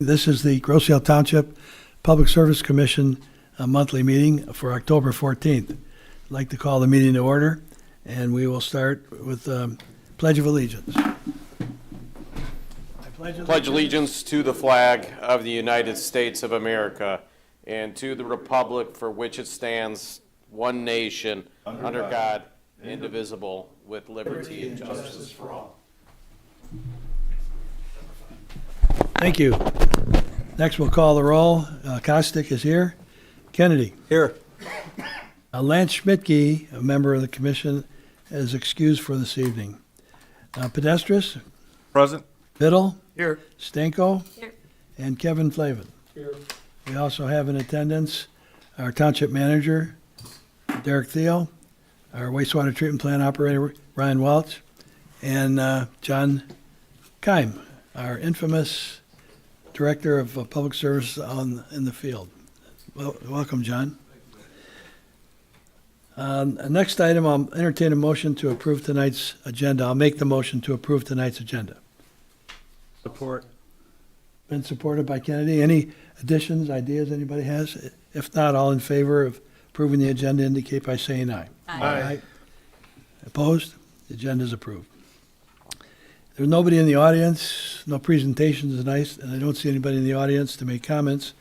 This is the Grosse Ile Township Public Service Commission monthly meeting for October 14th. I'd like to call the meeting to order, and we will start with Pledge of Allegiance. I Pledge allegiance to the flag of the United States of America and to the republic for which it stands, one nation, under God, indivisible, with liberty and justice for all. Thank you. Next, we'll call the roll. Kostick is here. Kennedy. Here. Lance Schmidtke, a member of the commission, is excused for this evening. Pedestris. Present. Biddle. Here. Stanko. Here. And Kevin Flavin. Here. We also have in attendance our township manager, Derek Thiel, our wastewater treatment plant operator, Ryan Walsh, and John Keim, our infamous Director of Public Service in the field. Well, welcome, John. Next item, I'll entertain a motion to approve tonight's agenda. I'll make the motion to approve tonight's agenda. Support. Been supported by Kennedy. Any additions, ideas anybody has? If not, all in favor of approving the agenda indicate by saying aye. Aye. Opposed? The agenda is approved. There's nobody in the audience, no presentations tonight, and I don't see anybody in the audience to make comments.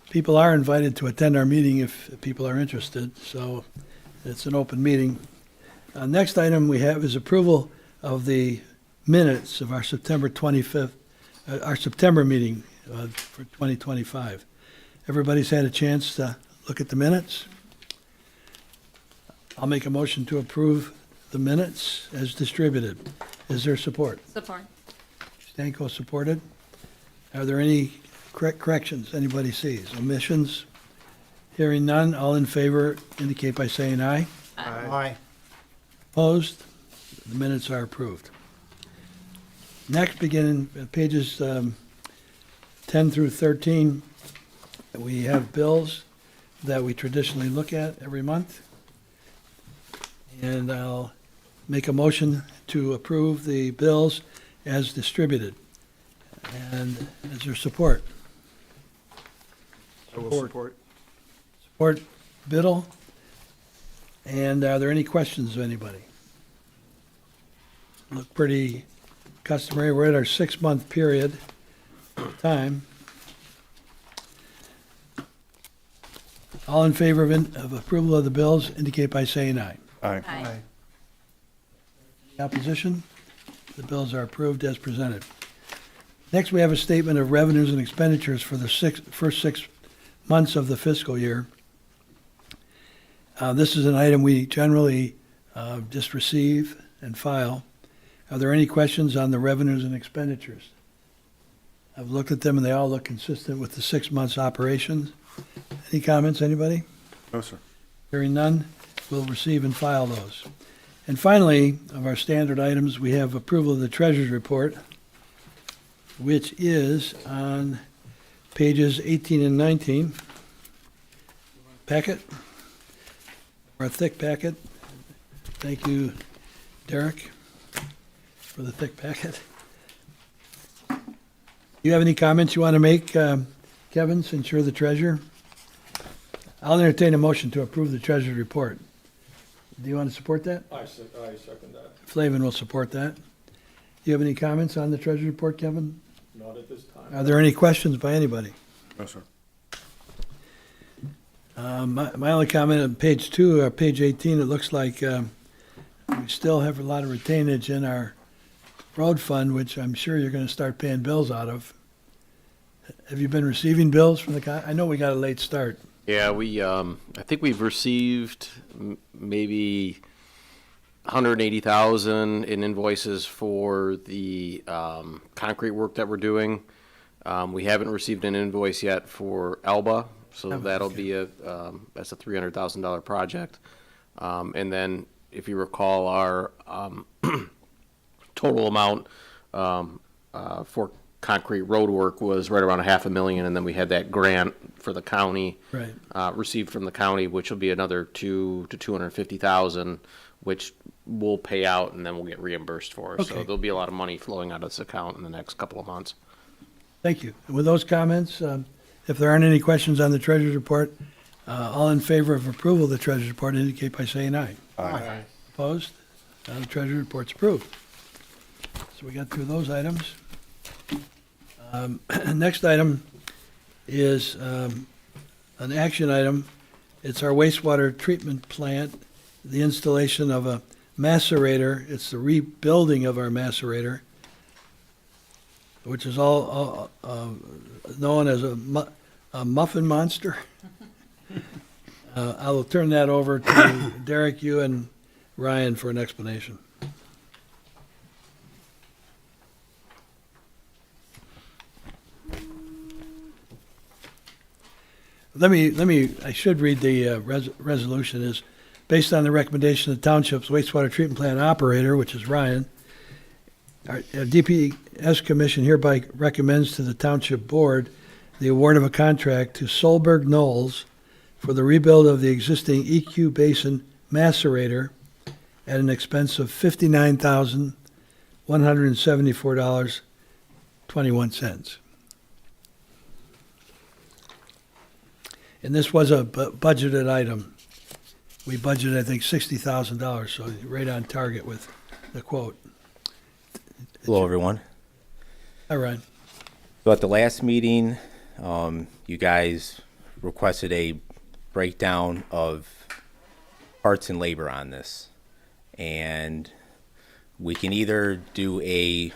People are invited to attend our meeting if people are interested, so it's an open meeting. Next item we have is approval of the minutes of our September 25th, our September meeting for 2025. Everybody's had a chance to look at the minutes. I'll make a motion to approve the minutes as distributed. Is there support? Support. Stanko supported. Are there any corrections anybody sees? Omissions? Hearing none, all in favor indicate by saying aye. Aye. Opposed? The minutes are approved. Next, beginning at pages 10 through 13, we have bills that we traditionally look at every month. And I'll make a motion to approve the bills as distributed. And is there support? I will support. Support Biddle. And are there any questions of anybody? Look pretty customary. We're at our 6-month period of time. All in favor of approval of the bills indicate by saying aye. Aye. Aye. Opposition? The bills are approved as presented. Next, we have a statement of revenues and expenditures for the first 6 months of the fiscal year. This is an item we generally just receive and file. Are there any questions on the revenues and expenditures? I've looked at them and they all look consistent with the 6 months operations. Any comments, anybody? No, sir. Hearing none, we'll receive and file those. And finally, of our standard items, we have approval of the treasurer's report, which is on pages 18 and 19. Packet, or a thick packet. Thank you, Derek, for the thick packet. Do you have any comments you want to make, Kevin, since you're the treasurer? I'll entertain a motion to approve the treasurer's report. Do you want to support that? I second that. Flavin will support that. Do you have any comments on the treasurer's report, Kevin? Not at this time. Are there any questions by anybody? No, sir. My only comment on page 2 or page 18, it looks like we still have a lot of retainage in our road fund, which I'm sure you're going to start paying bills out of. Have you been receiving bills from the I know we got a late start. Yeah, I think we've received maybe 180,000 in invoices for the concrete work that we're doing. We haven't received an invoice yet for Elba, so that'll be that's a $300,000 project. And then, if you recall, our total amount for concrete road work was right around $500,000, and then we had that grant for the county, Right. Received from the county, which will be another $200,000 to $250,000, which we'll pay out and then we'll get reimbursed for. So Okay. there'll be a lot of money flowing out of this account in the next couple of months. Thank you. And with those comments, if there aren't any questions on the treasurer's report, all in favor of approval of the treasurer's report indicate by saying aye. Aye. Opposed? The treasurer's report's approved. So we got through those items. Next item is an action item. It's our wastewater treatment plant, the installation of a macerator. It's the rebuilding of our macerator, which is all known as a muffin monster. I will turn that over to Derek, you and Ryan for an explanation. I should read the resolution. Is based on the recommendation of the township's wastewater treatment plant operator, which is Ryan. Our DPS Commission hereby recommends to the Township Board the award of a contract to Solberg Knowles for the rebuild of the existing EQ Basin macerator at an expense of $59,174.21. And this was a budgeted item. We budgeted, I think, $60,000, so right on target with the quote. Hello, everyone. Hi, Ryan. So at the last meeting, you guys requested a breakdown of parts and labor on this. And we can either do a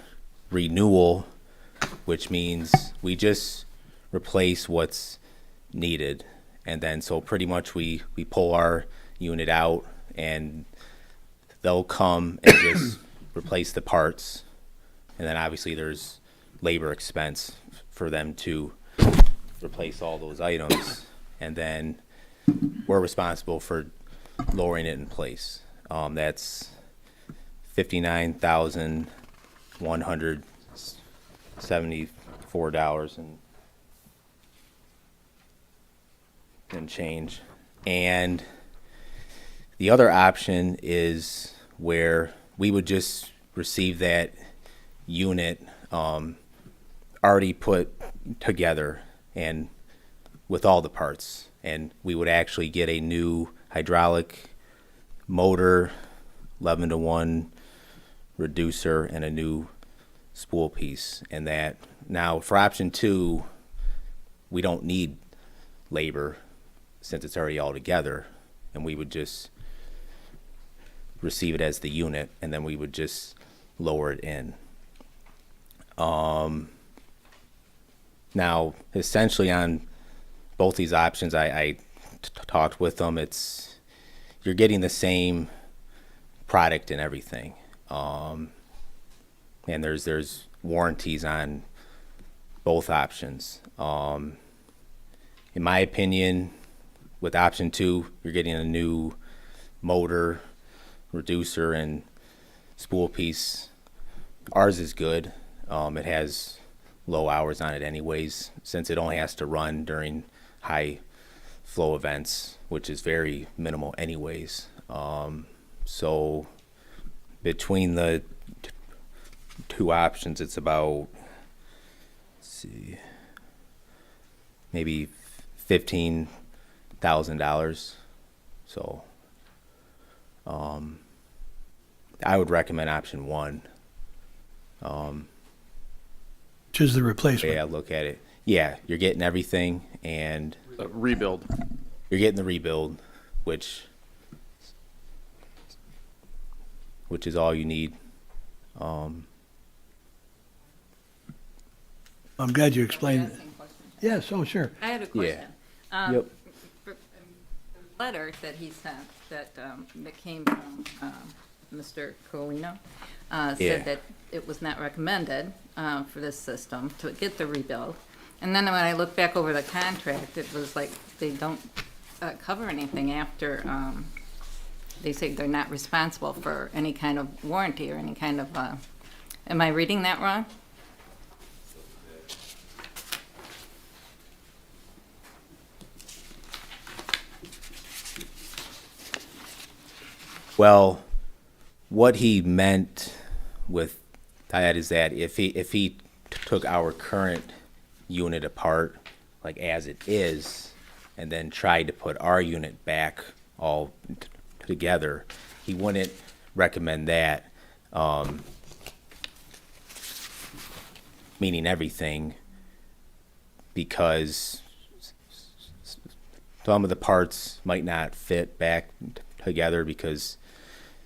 renewal, which means we just replace what's needed. And then so pretty much we pull our unit out and they'll come and just replace the parts. And then obviously there's labor expense for them to replace all those items. And then we're responsible for lowering it in place. That's $59,174 and change. And the other option is where we would just receive that unit already put together and with all the parts, and we would actually get a new hydraulic motor, 11-to-1 reducer, and a new spool piece. And that now for option 2, we don't need labor since it's already all together, and we would just receive it as the unit, and then we would just lower it in. Now, essentially on both these options, I talked with them. You're getting the same product and everything, and there's warranties on both options. In my opinion, with option 2, you're getting a new motor, reducer, and spool piece. Ours is good. It has low hours on it anyways, since it only has to run during high flow events, which is very minimal anyways. So between the two options, it's about, let's see, maybe $15,000. So I would recommend option 1. Which is the replacement. Yeah, look at it. Yeah, you're getting everything, and Rebuild. you're getting the rebuild, which is all you need. I'm glad you explained it. Yes, oh, sure. I had a question. Yep. The letter that he sent that came from Mr. Colino Yeah. said that it was not recommended for this system to get the rebuild. And then when I look back over the contract, it was like they don't cover anything after, they say they're not responsible for any kind of warranty or any kind of, am I reading that wrong? Well, what he meant with that is that if he took our current unit apart, like as it is, and then tried to put our unit back all together, he wouldn't recommend that, meaning everything, because some of the parts might not fit back together because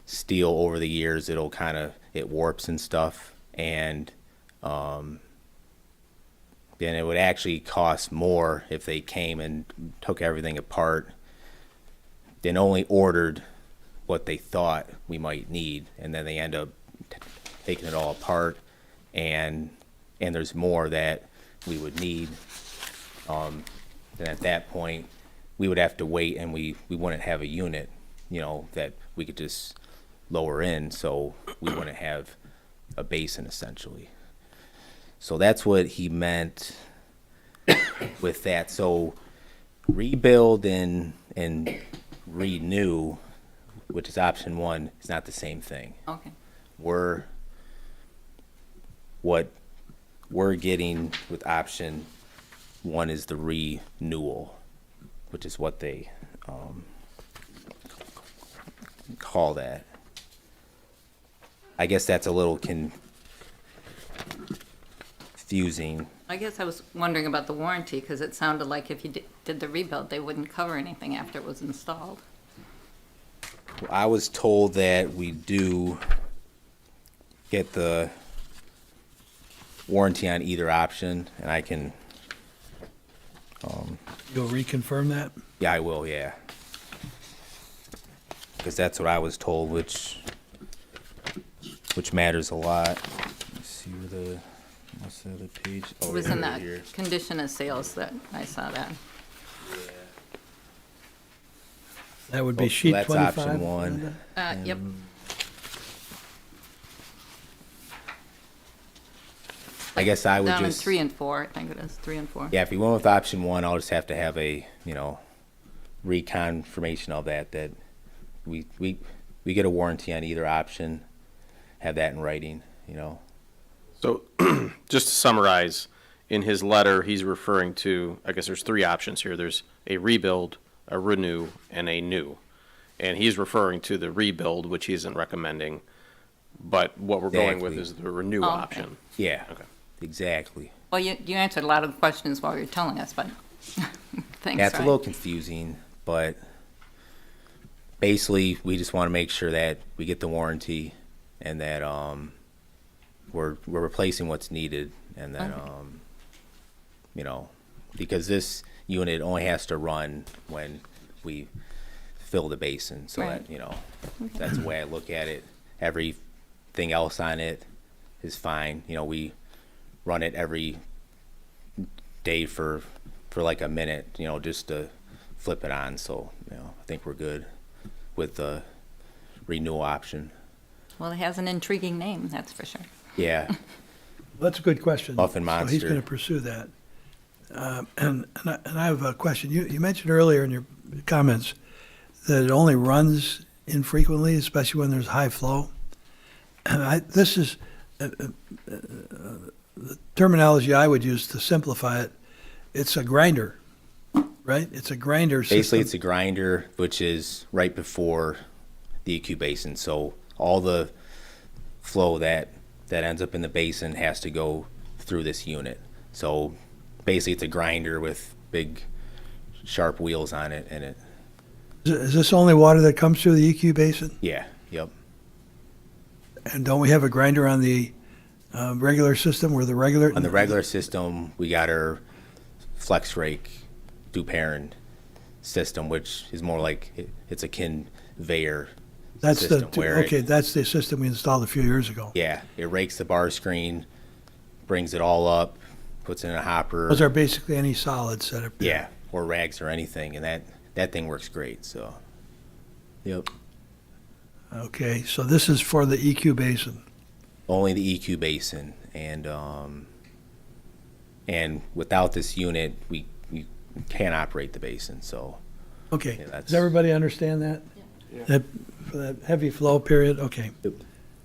steel over the years, it warps and stuff, and then it would actually cost more if they came and took everything apart, then only ordered what they thought we might need, and then they end up taking it all apart, and there's more that we would need. Then at that point, we would have to wait, and we wouldn't have a unit, that we could just lower in, so we wouldn't have a basin essentially. So that's what he meant with that. So rebuild and renew, which is option 1, is not the same thing. Okay. What we're getting with option 1 is the renewal, which is what they call that. I guess that's a little confusing. I guess I was wondering about the warranty, because it sounded like if you did the rebuild, they wouldn't cover anything after it was installed. I was told that we do get the warranty on either option, and I can, You'll reconfirm that? yeah, I will, yeah. Because that's what I was told, which matters a lot. Let's see where what's the other page? It was in that condition of sales that I saw that. That would be Oh, sheet that's 25? option 1. Linda? Yep. I guess I would Down in just, 3 and 4, I think it is, 3 and 4. yeah, if you went with option 1, I'll just have to have a, reconfirmation of that we get a warranty on either option, have that in writing, So, just to summarize, in his letter, he's referring to, I guess there's 3 options here. There's a rebuild, a renew, and a new. And he's referring to the rebuild, which he isn't recommending, but what we're going with Exactly. is the renew Oh, okay. option. Yeah, Okay. exactly. Well, you answered a lot of the questions while you were telling us, but thanks. Yeah, it's a Ryan. little confusing, but basically, we just want to make sure that we get the warranty and that we're replacing what's needed, and then because this unit only has to run when we fill the basin, so Right. that that's the way I look at it. Everything else on it is fine. We run it every day for like a minute, just to flip it on. So I think we're good with the renewal option. Well, it has an intriguing name, that's for sure. Yeah, That's a good question. Muffin So he's Monster. going to pursue that. And I have a question. You mentioned earlier in your comments that it only runs infrequently, especially when there's high flow. And this is the terminology I would use to simplify it. It's a grinder, right? It's a grinder system. basically it's a grinder, which is right before the EQ basin. So all the flow that ends up in the basin has to go through this unit. So basically it's a grinder with big sharp wheels on it, and Is this only water that comes through the EQ basin? yep. And don't we have a grinder on the regular system where the regular? On the regular system, we got our flex rake Duparen system, which is more like it's a conveyor That's system where okay, that's the system we installed a few years ago. yeah, it rakes the bar screen, brings it all up, puts it in a hopper. Those are basically any solids set up there. Yeah, or rags or anything, and that thing works great. So, yep, Okay, so this is for the EQ basin. only the EQ basin, and without this unit, we can't operate the basin. So, Okay, Yeah, that's- does everybody understand that? That, for that heavy flow period, okay. Yep.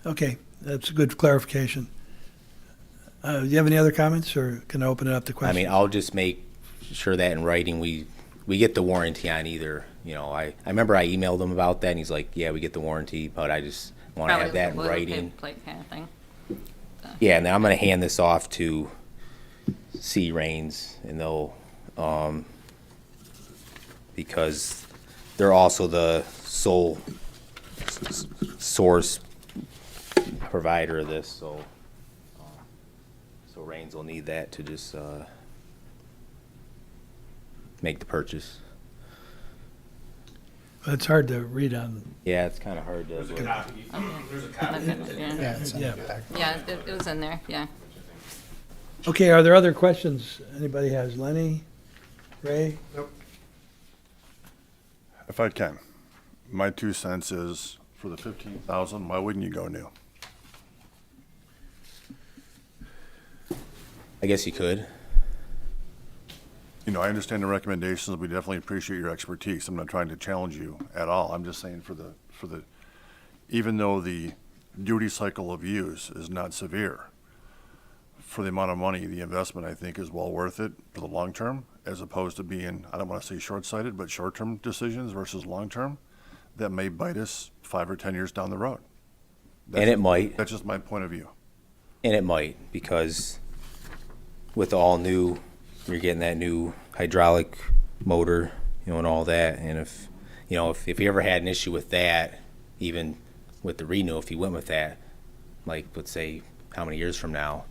Okay, that's a good clarification. Do you have any other comments, or can I open it up to I questions? mean, I'll just make sure that in writing, we get the warranty on either, you know, I remember I emailed him about that, and he's like, yeah, we get the warranty, but I just want to Probably have that in the writing. boilerplate kind of thing. Yeah, and then I'm gonna hand this off to C Reigns, and they'll, because they're also the sole source provider of this, so, so Reigns will need that to just, make the purchase. It's hard to read on, Yeah, it's kinda hard to. Yeah, yeah. yeah, it was in there, yeah. Okay, are there other questions anybody has? Lenny? Ray? If I can, my 2 cents is, for the 15,000, why wouldn't you go new? I guess you could. You know, I understand the recommendations. We definitely appreciate your expertise. I'm not trying to challenge you at all. I'm just saying for the, even though the duty cycle of use is not severe, for the amount of money, the investment, I think, is well worth it for the long term, as opposed to being, I don't want to say short-sighted, but short-term decisions versus long-term that may bite us 5 or 10 years down the road. And it might. That's just my point of view. And it might, because with all new, you're getting that new hydraulic motor, you know, and all that. And if, you know, if you ever had an issue with that, even with the renew, if you went with that, like, let's say, how many years from now,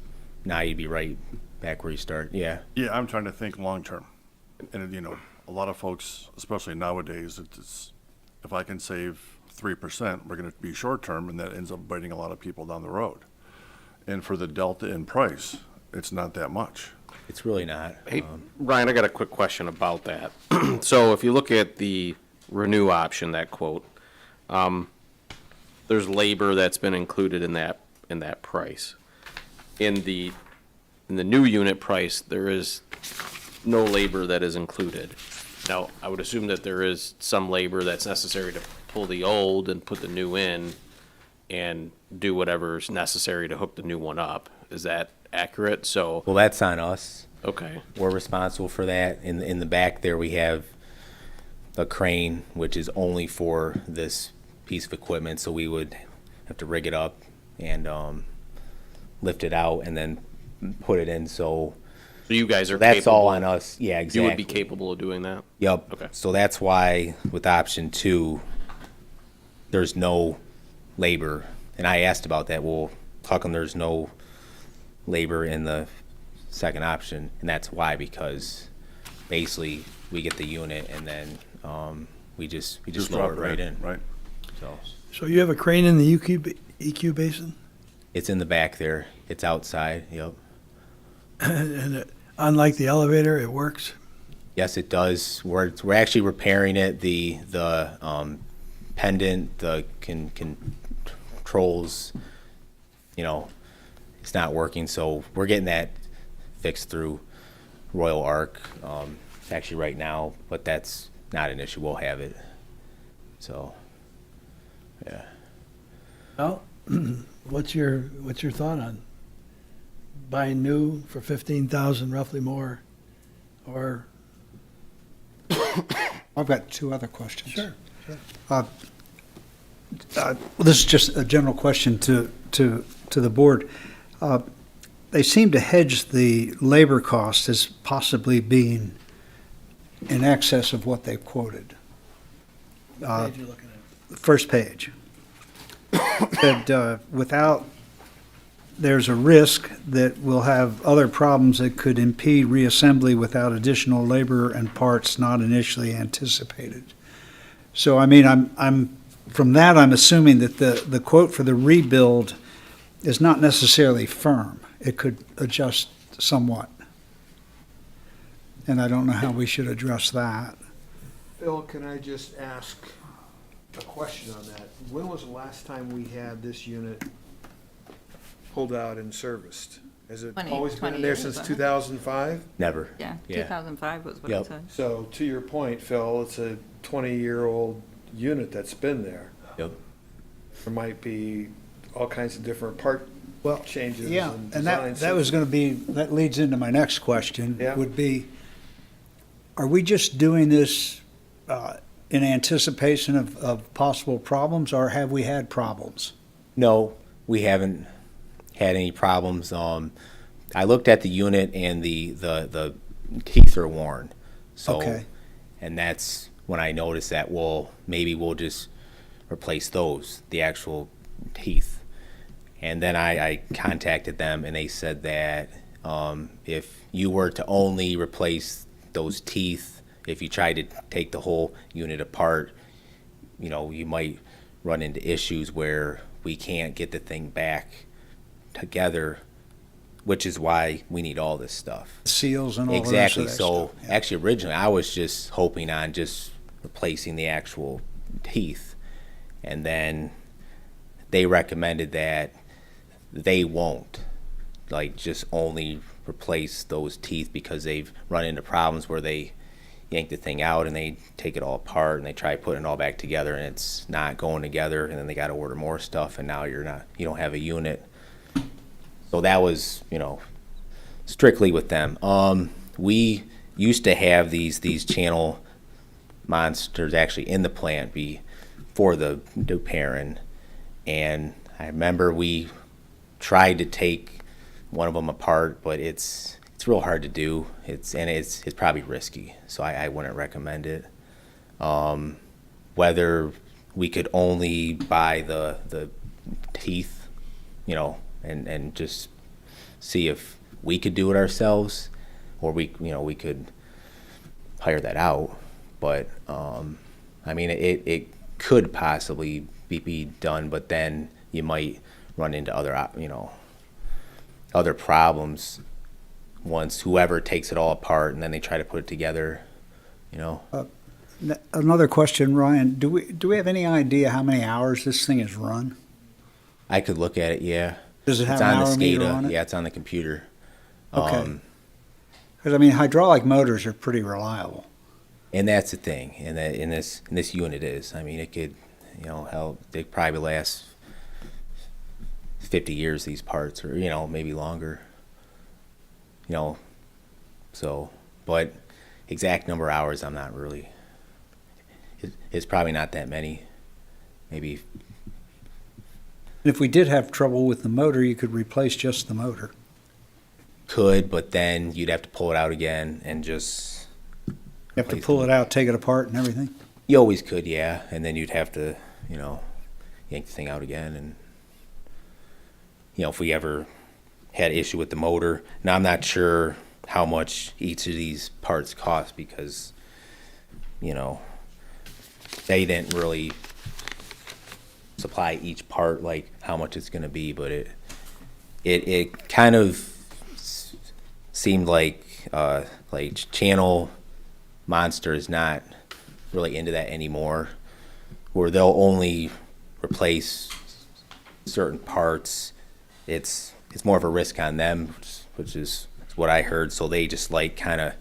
now you'd be right back where you start. Yeah. Yeah, I'm trying to think long-term. And, you know, a lot of folks, especially nowadays, it's, if I can save 3%, we're going to be short-term, and that ends up biting a lot of people down the road. And for the delta in price, it's not that much. It's really not. Hey, Ryan, I got a quick question about that. So if you look at the renew option, that quote, there's labor that's been included in that price. In the new unit price, there is no labor that is included. Now, I would assume that there is some labor that's necessary to pull the old and put the new in and do whatever's necessary to hook the new one up. Is that accurate? So, Well, that's on us. okay. We're responsible for that. In the back there, we have a crane, which is only for this piece of equipment. So we would have to rig it up and lift it out and then put it in. So So you guys are that's capable. all on us. Yeah, exactly. You would be capable of doing that? Yep. Okay. So that's why with option 2, there's no labor. And I asked about that. Well, how come there's no labor in the second option? And that's why, because basically we get the unit and then we just lower it right in. Right. So So you have a crane in the EQ basin? it's in the back there. It's outside. Yep. And unlike the elevator, it works? Yes, it does. We're actually repairing it. The pendant, the controls, you know, it's not working. So we're getting that fixed through Royal Arc, actually right now, but that's not an issue. We'll have it. So, yeah. Well, what's your thought on buying new for 15,000, roughly more, or? I've got 2 other questions. Sure. Well, this is just a general question to the board. They seem to hedge the labor cost as possibly being in excess of what they've quoted. What page you looking at? The first page. That without, there's a risk that we'll have other problems that could impede reassembly without additional labor and parts not initially anticipated. So, I mean, I'm from that, I'm assuming that the quote for the rebuild is not necessarily firm. It could adjust somewhat. And I don't know how we should address that. Phil, can I just ask a question on that? When was the last time we had this unit pulled out and serviced? Has it 20 always been 20 in there years, since hasn't it? 2005? Never. Yeah, Yeah. 2005 was what Yep. it said. So to your point, Phil, it's a 20-year-old unit that's been there. Yep. There might be all kinds of different part Well, changes yeah, and and that designs. was gonna be, that leads into my next question. Yeah. Would be, are we just doing this in anticipation of possible problems, or have we had problems? No, we haven't had any problems. I looked at the unit and the teeth are worn. So, Okay. and that's when I noticed that, well, maybe we'll just replace those, the actual teeth. And then I contacted them and they said that if you were to only replace those teeth, if you tried to take the whole unit apart, you know, you might run into issues where we can't get the thing back together, which is why we need all this stuff. Seals and all the rest of Exactly. that So stuff? Yeah. actually, originally, I was just hoping on just replacing the actual teeth, and then they recommended that they won't, like, just only replace those teeth because they've run into problems where they yank the thing out and they take it all apart and they try putting it all back together and it's not going together, and then they got to order more stuff, and now you don't have a unit. So that was, you know, strictly with them. We used to have these channel monsters actually in the plant before the DELETIONS, and I remember we tried to take one of them apart, but it's real hard to do. It's probably risky, so I wouldn't recommend it. Whether we could only buy the teeth, you know, and just see if we could do it ourselves, or we could hire that out. But I mean, it could possibly be done, but then you might run into other problems once whoever takes it all apart and then they try to put it together, you know. Another question, Ryan, do we have any idea how many hours this thing is run? I could look at it, yeah. Does it have It's an on the hour meter SCADA. on it? Yeah, it's on the computer. Okay. Because, I mean, hydraulic motors are pretty reliable. And that's the thing, and that in this unit is. I mean, it could, you know, hell, they probably last 50 years, these parts, or, you know, maybe longer. You know, so, but exact number of hours, I'm not really. It's probably not that many. Maybe. If we did have trouble with the motor, you could replace just the motor. Could, but then you'd have to pull it out again and just. You have to pull it out, take it apart and everything? You always could, yeah, and then you'd have to, you know, yank the thing out again, and you know, if we ever had issue with the motor. Now I'm not sure how much each of these parts cost because, you know, they didn't really supply each part like how much it's going to be, but it kind of seemed like Channel Monster is not really into that anymore, where they'll only replace certain parts. It's more of a risk on them, which is what I heard. So they just like kind of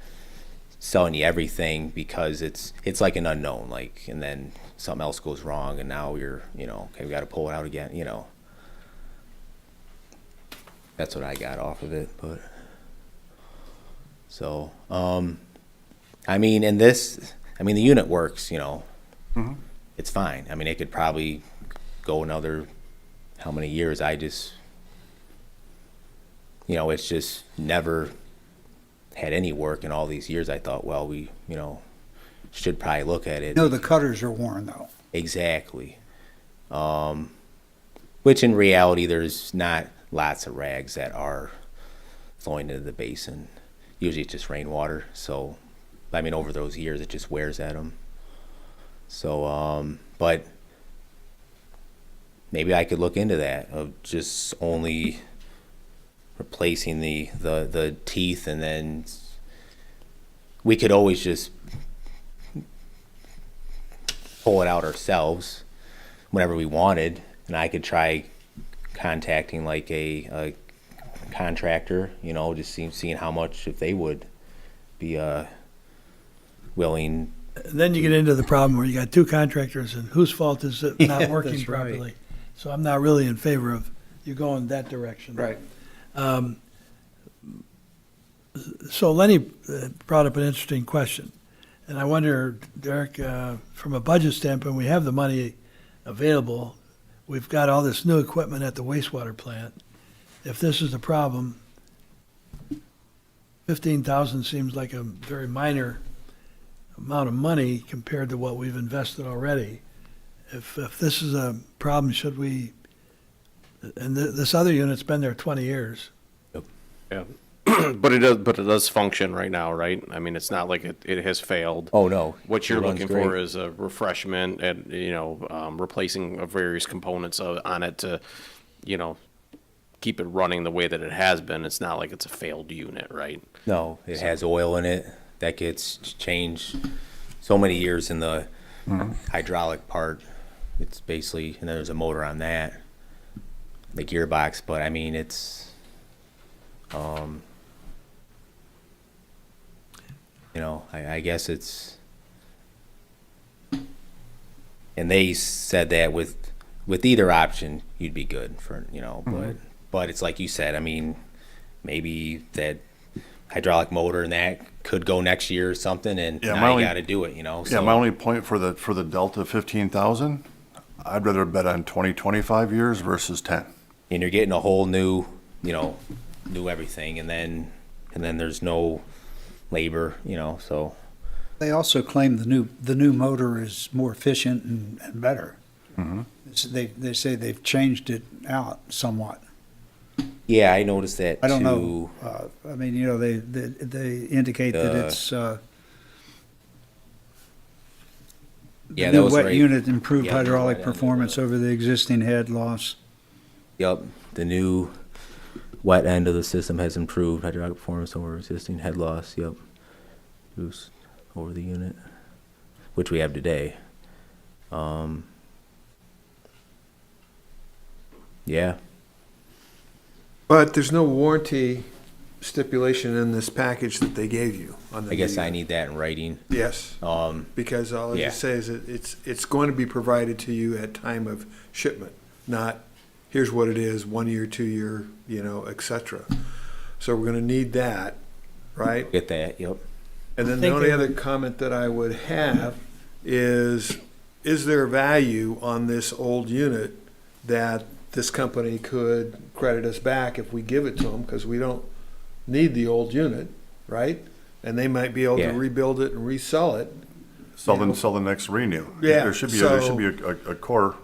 selling you everything because it's like an unknown, like, and then something else goes wrong and now you're, you know, okay, we got to pull it out again, you know. That's what I got off of it, but so I mean, in this, I mean, the unit works, you know. Mm-hmm. It's fine. I mean, it could probably go another how many years. I just, you know, it's just never had any work in all these years. I thought, well, we, you know, should probably look at it. No, the cutters are worn, though. Exactly. Which in reality, there's not lots of rags that are flowing into the basin. Usually it's just rainwater. So, I mean, over those years, it just wears at them. So, but maybe I could look into that, of just only replacing the teeth, and then we could always just pull it out ourselves whenever we wanted, and I could try contacting like a contractor, you know, just seeing how much, if they would be willing. Then you get into the problem where you got two contractors, and whose fault is it not working that's right. properly? So I'm not really in favor of you go in that direction. Right. So Lenny brought up an interesting question, and I wonder, Derek, from a budget standpoint, we have the money available. We've got all this new equipment at the wastewater plant. If this is the problem, 15,000 seems like a very minor amount of money compared to what we've invested already. If this is a problem, should we, and this other unit's been there 20 years. Yeah. But it does function right now, right? I mean, it's not like it has failed. Oh, no. What you're It runs looking for great. is a refreshment and, replacing of various components on it to, keep it running the way that it has been. It's not like it's a failed unit, right? No, it has oil in it that gets changed so many years in the hydraulic part. It's basically, and there's a motor on that, the gearbox, but I mean, it's, I guess it's, and they said that with either option, you'd be good for, but it's like you said, I mean, maybe that hydraulic motor and that could go next year or something, and Yeah, my now you only- gotta do it, Yeah, so. my only point for the Delta 15,000, I'd rather bet on 20, 25 years versus 10. And you're getting a whole new, new everything, and then there's no labor, so. They also claim the new motor is more efficient and better. They say they've changed it out somewhat. Yeah, I noticed that I don't too. know. I mean, they indicate that it's, Yeah, the that new was wet right. unit improved Yeah, the hydraulic wet end of performance the- over the existing head loss. Yep, the new wet end of the system has improved hydraulic performance over existing head loss. Yep, boost over the unit, which we have today. Yeah, But there's no warranty stipulation in this package that they gave you on the. I guess new I unit. need that in writing. Yes, because all it Yeah. just says is it's going to be provided to you at time of shipment, not here's what it is, 1 year, 2 year, et cetera. So we're gonna need that, right? Get that. Yep. And then the think only they- other comment that I would have is there value on this old unit that this company could credit us back if we give it to them, because we don't need the old unit, right? And they might be able to Yeah. rebuild it and resell it. Sell the next renew. Yeah, There should be so- a core.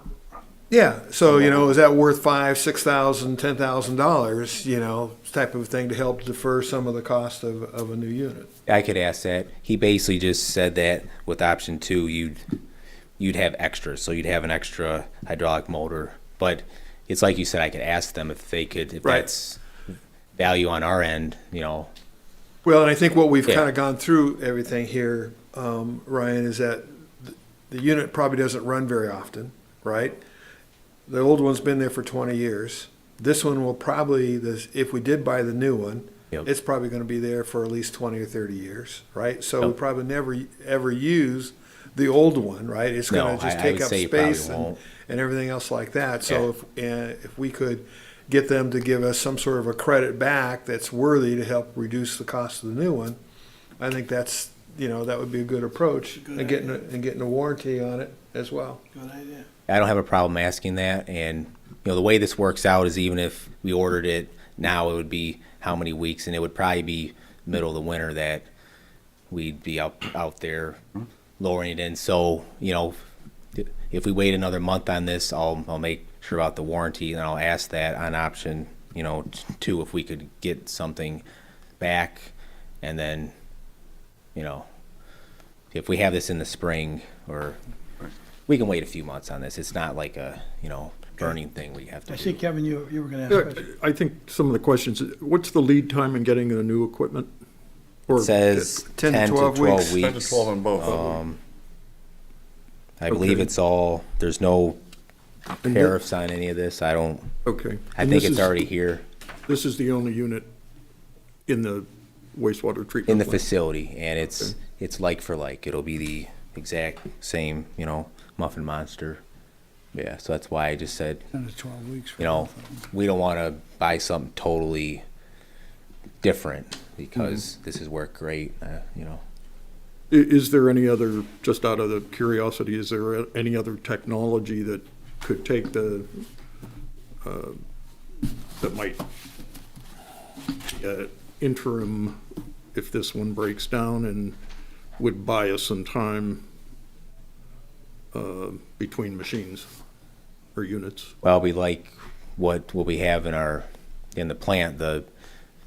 Yeah, so, is that worth $5,000, $6,000, $10,000, type of thing to help defer some of the cost of a new unit? I could ask that. He basically just said that with option 2, you'd have extras, so you'd have an extra hydraulic motor. But it's like you said, I could ask them if they could, if Right. that's value on our end, Well, and I think what we've Yeah. kind of gone through everything here, Ryan, is that the unit probably doesn't run very often, right? The old one's been there for 20 years. This one will probably, if we did buy the new one, Yep. it's probably going to be there for at least 20 or 30 years, right? So we Yep. probably never, ever use the old one, right? It's going No, to just I take would up say you probably space won't. and everything else like that. So if we could get them to give us some sort of a credit back that's worthy to help reduce the cost of the new one, I think that's, that would be a good approach, Good and getting a warranty on it as well. Good idea. I don't have a problem asking that. And, the way this works out is even if we ordered it now, it would be how many weeks, and it would probably be middle of the winter that we'd be out there lowering it in. So, if we wait another month on this, I'll make sure about the warranty, and I'll ask that on option, 2, if we could get something back. And then, if we have this in the spring, or we can wait a few months on this. It's not like a, burning thing we have to I do. see, Kevin, you were going to ask a question. I think some of the questions, what's the lead time in getting the new equipment? Or It says 10 10 to to 12 12 weeks. weeks. 10 to 12 on both. I believe Okay. it's all, there's no And tariffs on any of this. I Okay. think And this it's is- already here This is the only unit in the wastewater treatment in the plant. facility, and it's like for like. It'll be the exact same, Muffin Monster Yeah, so that's why I just said, 10 to 12 weeks. for you know, both of them. we don't want to buy something totally different because this has worked great, you know. Is there any other, just out of the curiosity, is there any other technology that could take that might interim if this one breaks down and would buy us some time between machines or units? Well, we like what we have in the plant, the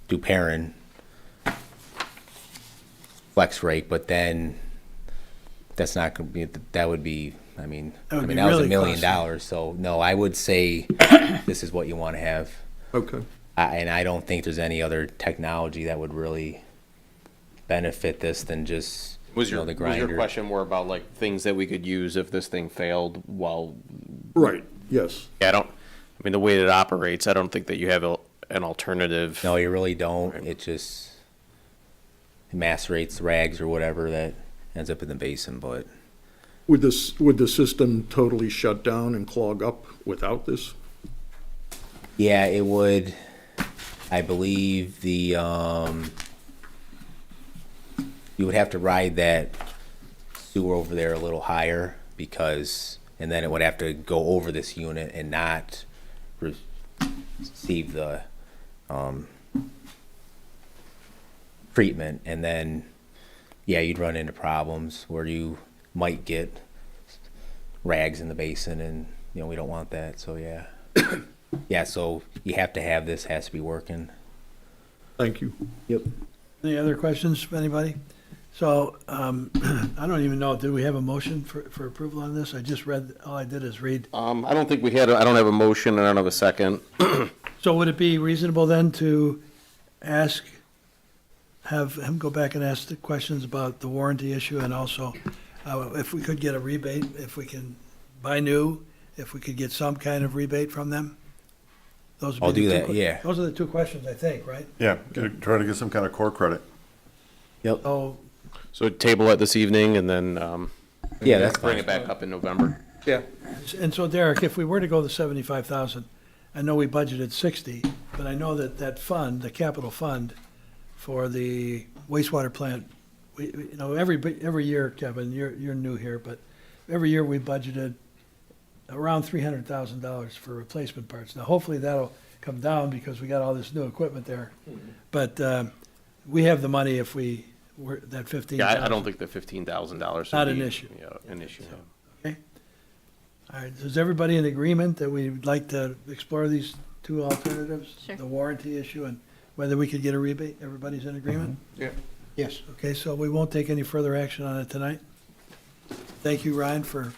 Duperin flex rake, but then that's not going to be, that would be, That would be that was really $1 million. costly. So no, I would say this is what you want to have. Okay. And I don't think there's any other technology that would really benefit this than just, Was you know, your, the was grinder. your question more about like things that we could use if this thing failed while, Right, yes. yeah, the way that it operates, I don't think that you have an alternative. No, you really don't. It just macerates rags or whatever that ends up in the basin, but Would the system totally shut down and clog up without this? yeah, it would. I believe you would have to ride that sewer over there a little higher and then it would have to go over this unit and not receive the treatment, and then yeah, you'd run into problems where you might get rags in the basin, and you know we don't want that. So yeah, yeah. So you have to have this, has to be working. Thank you. Yep. Any other questions from anybody? So, I don't even know, did we have a motion for approval on this? I just read, all I did is read. I don't think I don't have a motion and I don't have a second. So would it be reasonable then to have him go back and ask the questions about the warranty issue, and also if we could get a rebate, if we can buy new, if we could get some kind of rebate from them? Those would I'll be the do two that, yeah. Those are the two questions, I think, right? Yeah, try to get some kind of core credit. Yep. Oh, So table it this evening and then, Yeah, that's bring fine. it back up in November. Yeah. and so Derek, if we were to go the 75,000, I know we budgeted 60, but I know that fund, the capital fund for the wastewater plant, every year, Kevin, you're new here, but every year we budgeted around $300,000 for replacement parts. Now, hopefully that'll come down because we got all this new equipment there. But we have the money if we were, that 15,000. Yeah, I don't think the $15,000. Not would an be, issue. An issue. Okay. All right, is everybody in agreement that we'd like to explore these two alternatives? Sure. The warranty issue and whether we could get a rebate? Everybody's in agreement? Yeah. Yes. Okay, so we won't take any further action on it tonight. Thank you, Ryan, for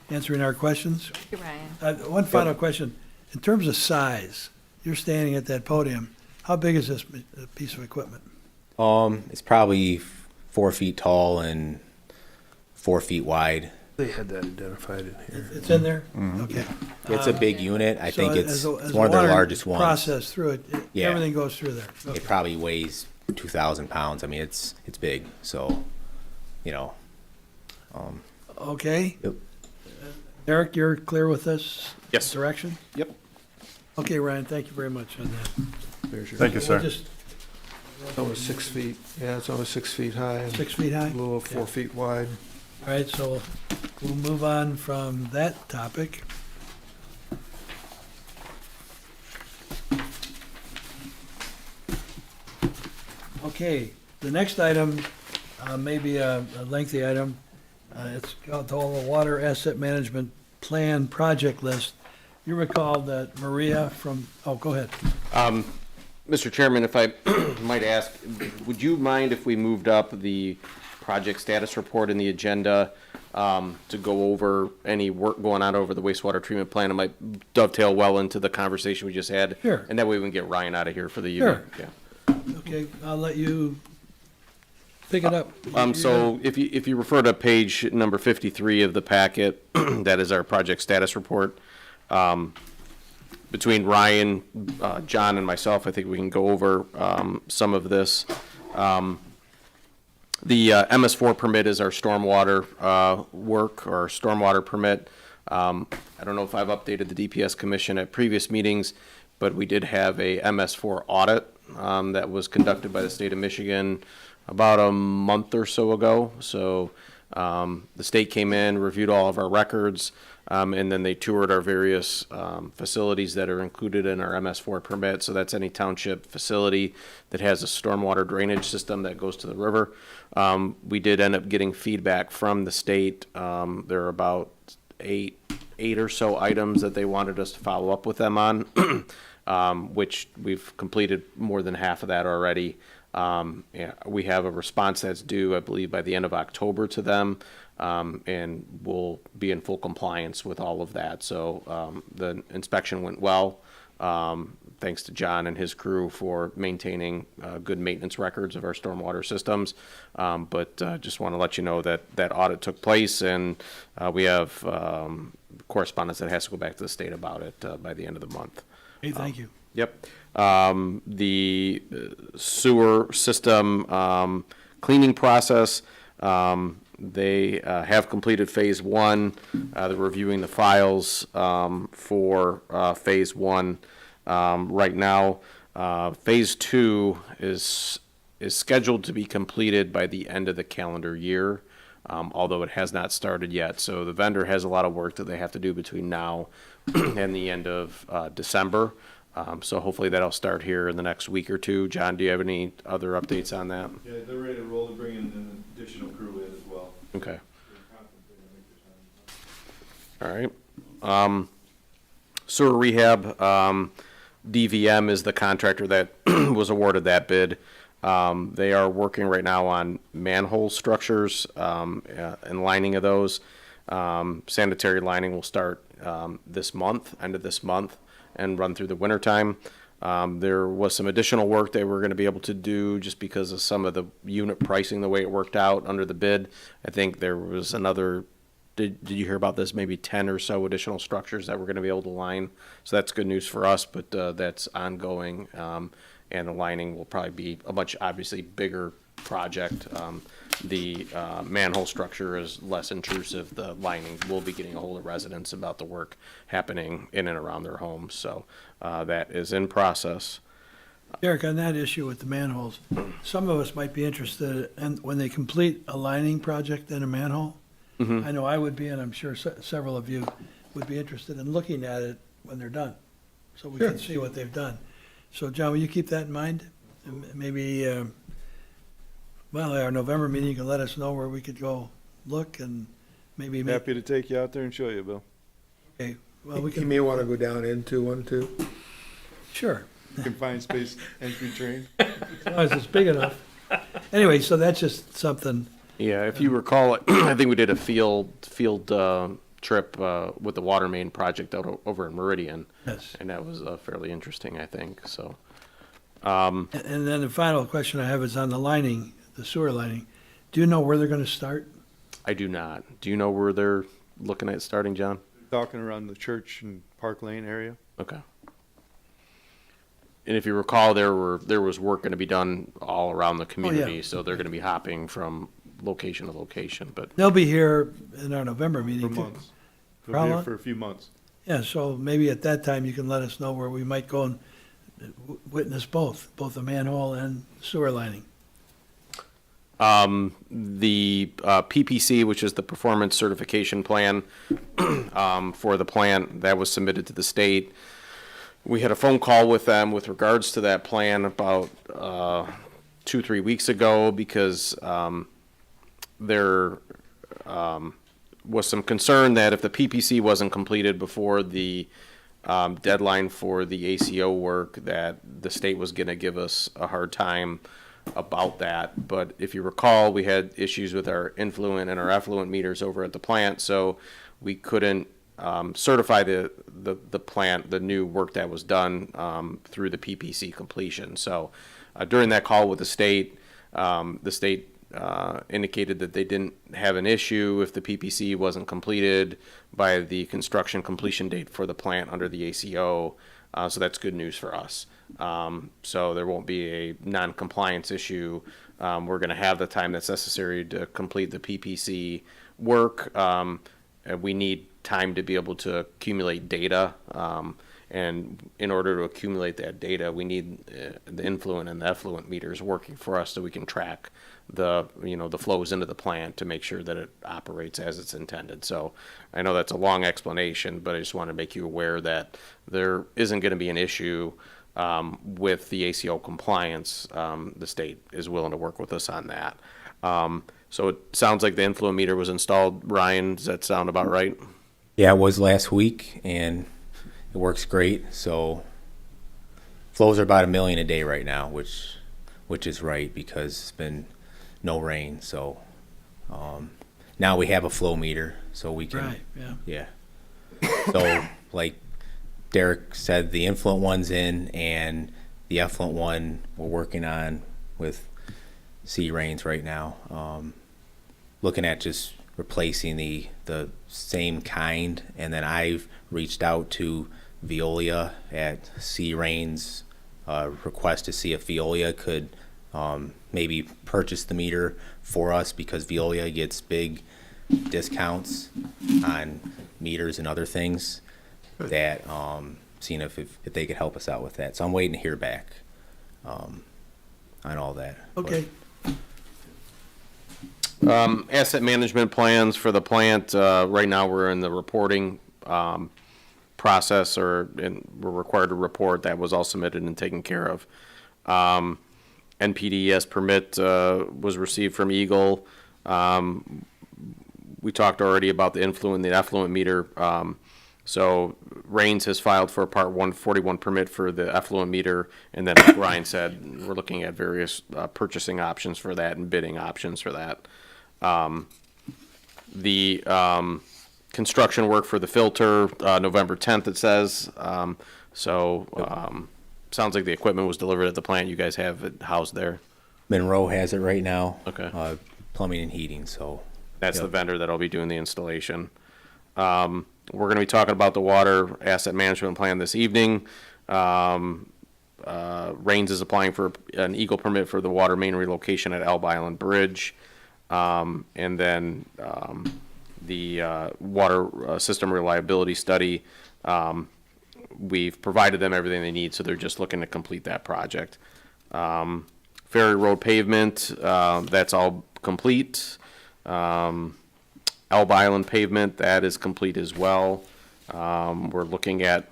answering our questions. Thank you, Ryan. One final question. In terms of size, you're standing at that podium. How big is this piece of equipment? It's probably 4 feet tall and 4 feet wide. They had that identified in here. It's in there? Okay. It's a big unit. I think So it's as one of the water largest ones. Process through it, Yeah. everything goes through there. Okay. It probably weighs 2,000 pounds. I mean, it's big. So, you know. Okay. Yep. Eric, you're clear with this? Yes. Direction? Yep. Okay, Ryan, thank you very much on that. There's your. Thank you, We'll sir. just It's almost 6 feet. Yeah, it's almost 6 feet high. and 6 feet high? A little over 4 feet wide. All right, so we'll move on from that topic. Okay, the next item may be a lengthy item. It's called the Water Asset Management Plan Project List. You recall that Maria go ahead. Mr. Chairman, if I might ask, would you mind if we moved up the project status report in the agenda to go over any work going on over the wastewater treatment plant? It might dovetail well into the conversation we just had. Sure. And that way we can get Ryan out of here for the evening. Sure. Yeah. Okay, I'll let you pick it up. So if you refer to page number 53 of the packet, that is our project status report. Between Ryan, John, and myself, I think we can go over some of this. The MS4 permit is our stormwater work, or stormwater permit. I don't know if I've updated the DPS Commission at previous meetings, but we did have a MS4 audit that was conducted by the state of Michigan about a month or so ago. So the state came in, reviewed all of our records, and then they toured our various facilities that are included in our MS4 permit. So that's any township facility that has a stormwater drainage system that goes to the river. We did end up getting feedback from the state. There are about eight or so items that they wanted us to follow up with them on, which we've completed more than half of that already. Yeah, we have a response that's due, I believe, by the end of October to them, and we'll be in full compliance with all of that. So the inspection went well. Thanks to John and his crew for maintaining good maintenance records of our stormwater systems. But just want to let you know that that audit took place, and we have correspondence that has to go back to the state about it by the end of the month. Hey, thank you. Yep. The sewer system cleaning process, they have completed phase one. They're reviewing the files for phase one right now. Phase two is scheduled to be completed by the end of the calendar year, although it has not started yet. So the vendor has a lot of work that they have to do between now and the end of December. So hopefully that'll start here in the next week or two. John, do you have any other updates on that? Yeah, they're ready to roll to bring in an additional crew in as well. Okay. All right. Sewer rehab, DVM is the contractor that was awarded that bid. They are working right now on manhole structures and lining of those. Sanitary lining will start this month, end of this month, and run through the wintertime. There was some additional work they were going to be able to do just because of some of the unit pricing, the way it worked out under the bid. I think there was another, did you hear about this? Maybe 10 or so additional structures that we're going to be able to line. So that's good news for us, but that's ongoing. And the lining will probably be a much obviously bigger project. The manhole structure is less intrusive. The lining will be getting a hold of residents about the work happening in and around their homes. So that is in process. Eric, on that issue with the manholes, some of us might be interested in when they complete a lining project in a manhole. I know I would be, and I'm sure several of you would be interested in looking at it when they're done, so we can see what they've done. So, John, will you keep that in mind? And maybe, well, at our November meeting, you can let us know where we could go look and maybe make, Happy to take you out there and show you, Bill. okay, well, we You can, may want to go down into one too. sure, Confined space entry train. as long as it's big enough. Anyway, so that's just something, Yeah, if you recall, I think we did a field trip with the water main project out over in Meridian, yes. and that was fairly interesting, I think. So, And then the final question I have is on the lining, the sewer lining. Do you know where they're gonna start? I do not. Do you know where they're looking at starting, John? Talking around the church and Park Lane area. Okay. And if you recall, there was work going to be done all around the community, so they're going to be hopping from location to location. But They'll be here in our November For meeting too. months. For They'll how be here long? for a few months. Yeah, so maybe at that time you can let us know where we might go and witness both the manhole and sewer lining. the PPC, which is the Performance Certification Plan for the plant, that was submitted to the state. We had a phone call with them with regards to that plan about 2-3 weeks ago because there was some concern that if the PPC wasn't completed before the deadline for the ACO work, that the state was going to give us a hard time about that. But if you recall, we had issues with our influent and our effluent meters over at the plant, so we couldn't certify the plant, the new work that was done through the PPC completion. So during that call with the state indicated that they didn't have an issue if the PPC wasn't completed by the construction completion date for the plant under the ACO. So that's good news for us. So there won't be a non-compliance issue. We're going to have the time that's necessary to complete the PPC work. we need time to be able to accumulate data. And in order to accumulate that data, we need the influent and the effluent meters working for us so we can track the flows into the plant to make sure that it operates as it's intended. So I know that's a long explanation, but I just want to make you aware that there isn't going to be an issue with the ACO compliance. The state is willing to work with us on that. So it sounds like the influent meter was installed. Ryan, does that sound about right? Yeah, it was last week, and it works great. So flows are about 1 million a day right now, which is right because it's been no rain. So now we have a flow meter, so we can. Right, yeah. Yeah. So like Derek said, the influent one's in, and the effluent one we're working on with sea rains right now. Looking at just replacing the same kind, and then I've reached out to Veolia at Sea Rain's request to see if Veolia could maybe purchase the meter for us, because Veolia gets big discounts on meters and other things. That seeing if they could help us out with that. So I'm waiting to hear back on all that. Okay. Asset management plans for the plant. Right now, we're in the reporting process, and we're required to report. That was all submitted and taken care of. NPDES permit was received from Eagle. We talked already about the influent and the effluent meter. So Rains has filed for a Part 141 permit for the effluent meter, and then like Ryan said, we're looking at various purchasing options for that and bidding options for that. The construction work for the filter, November 10th, it says. Sounds like the equipment was delivered at the plant. You guys have it housed there. Monroe has it right now. Okay. Plumbing and heating, so. That's the Yep. vendor that'll be doing the installation. We're going to be talking about the water asset management plan this evening. Rains is applying for an Eagle permit for the water main relocation at Elba Island Bridge. And then the water system reliability study, we've provided them everything they need, so they're just looking to complete that project. Ferry Road pavement, that's all complete. Elba Island pavement, that is complete as well. We're looking at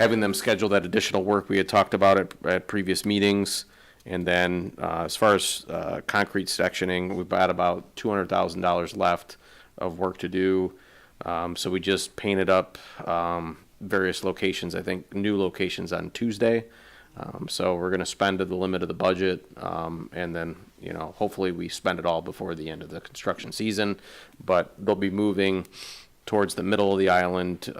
having them schedule that additional work we had talked about at previous meetings. And then as far as concrete sectioning, we've got about $200,000 left of work to do. So we just painted up various locations, I think new locations on Tuesday. So we're going to spend to the limit of the budget, and then, hopefully we spend it all before the end of the construction season. But they'll be moving towards the middle of the island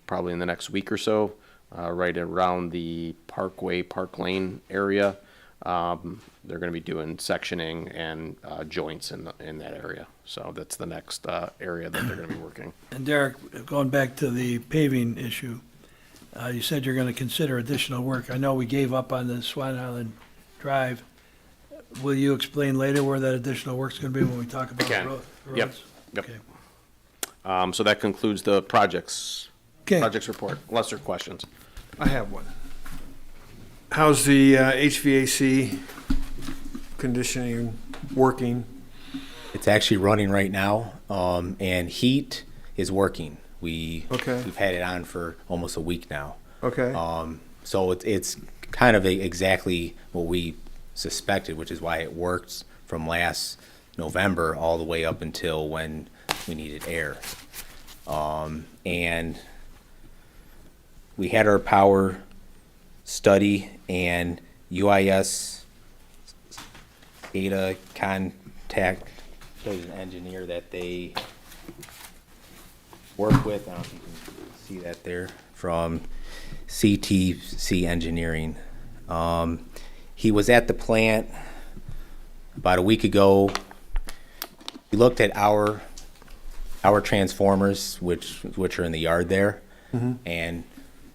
probably in the next week or so, right around the Park Lane area. They're going to be doing sectioning and joints in that area. So that's the next area that they're going to be working. And Derek, going back to the paving issue, you said you're going to consider additional work. I know we gave up on the Swan Island Drive. Will you explain later where that additional work's going to be when we talk about Again. roads? Yep. Okay. So that concludes the projects Okay. report. Lesser questions. I have one. How's the HVAC conditioning working? It's actually running right now, and heat is working. Okay. We've had it on for almost a week now. Okay. So it's kind of exactly what we suspected, which is why it worked from last November all the way up until when we needed air. And we had our power study, and UIS data contact, there's an engineer that they work with. I don't know if you can see that there, from CTC Engineering. He was at the plant about a week ago. He looked at our transformers, which are in the yard there, and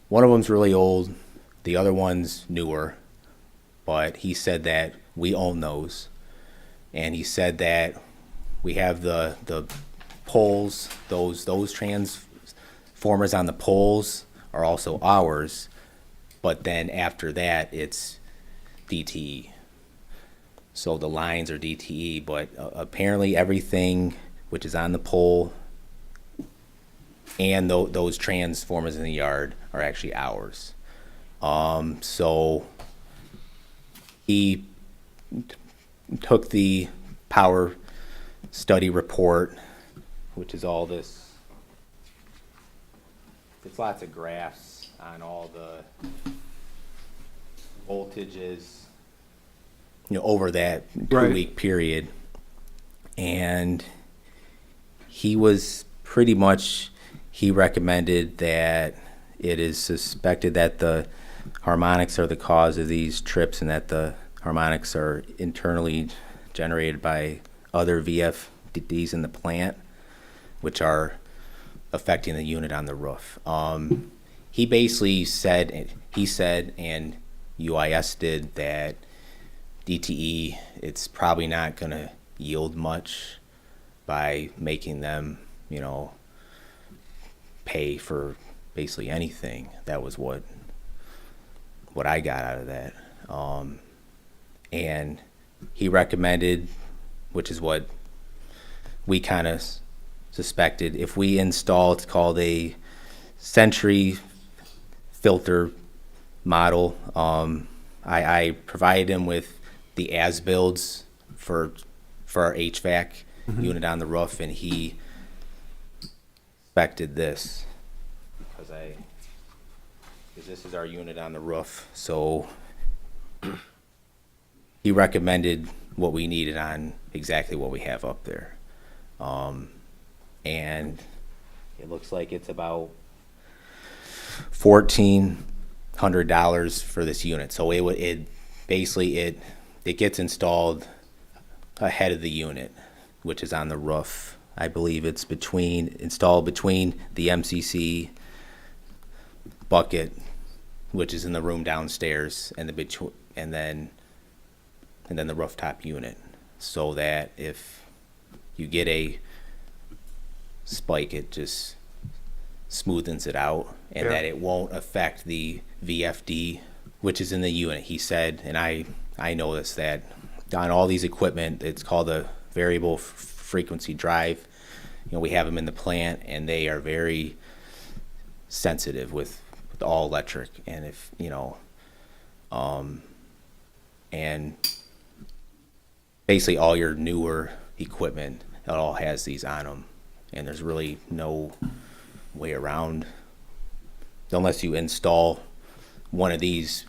one of them's really old, the other one's newer, but he said that we own those, and he said that we have the poles, those transformers on the poles are also ours, but then after that, it's DTE. So the lines are DTE, but apparently everything which is on the pole and those transformers in the yard are actually ours. So he took the power study report, which is all this. It's lots of graphs on all the voltages, over that Right. 2-week period. And he was pretty much, he recommended that it is suspected that the harmonics are the cause of these trips and that the harmonics are internally generated by other VFDs in the plant, which are affecting the unit on the roof. He basically said, and UIS did, that DTE, it's probably not going to yield much by making them, pay for basically anything. That was what I got out of that. And he recommended, which is what we kind of suspected, if we install, it's called a Sentry filter model. I provided him with the as-builds for our HVAC unit on the roof, and he expected this because this is our unit on the roof. So he recommended what we needed on exactly what we have up there. And it looks like it's about $1,400 for this unit. So it gets installed ahead of the unit, which is on the roof. I believe it's installed between the MCC bucket, which is in the room downstairs, and then the rooftop unit, so that if you get a spike, it just smoothens it out, and that it won't affect the VFD, which is in the unit. He said, and I know this, that on all these equipment, it's called a variable frequency drive. We have them in the plant, and they are very sensitive with all electric, and if and basically all your newer equipment, it all has these on them, and there's really no way around, unless you install one of these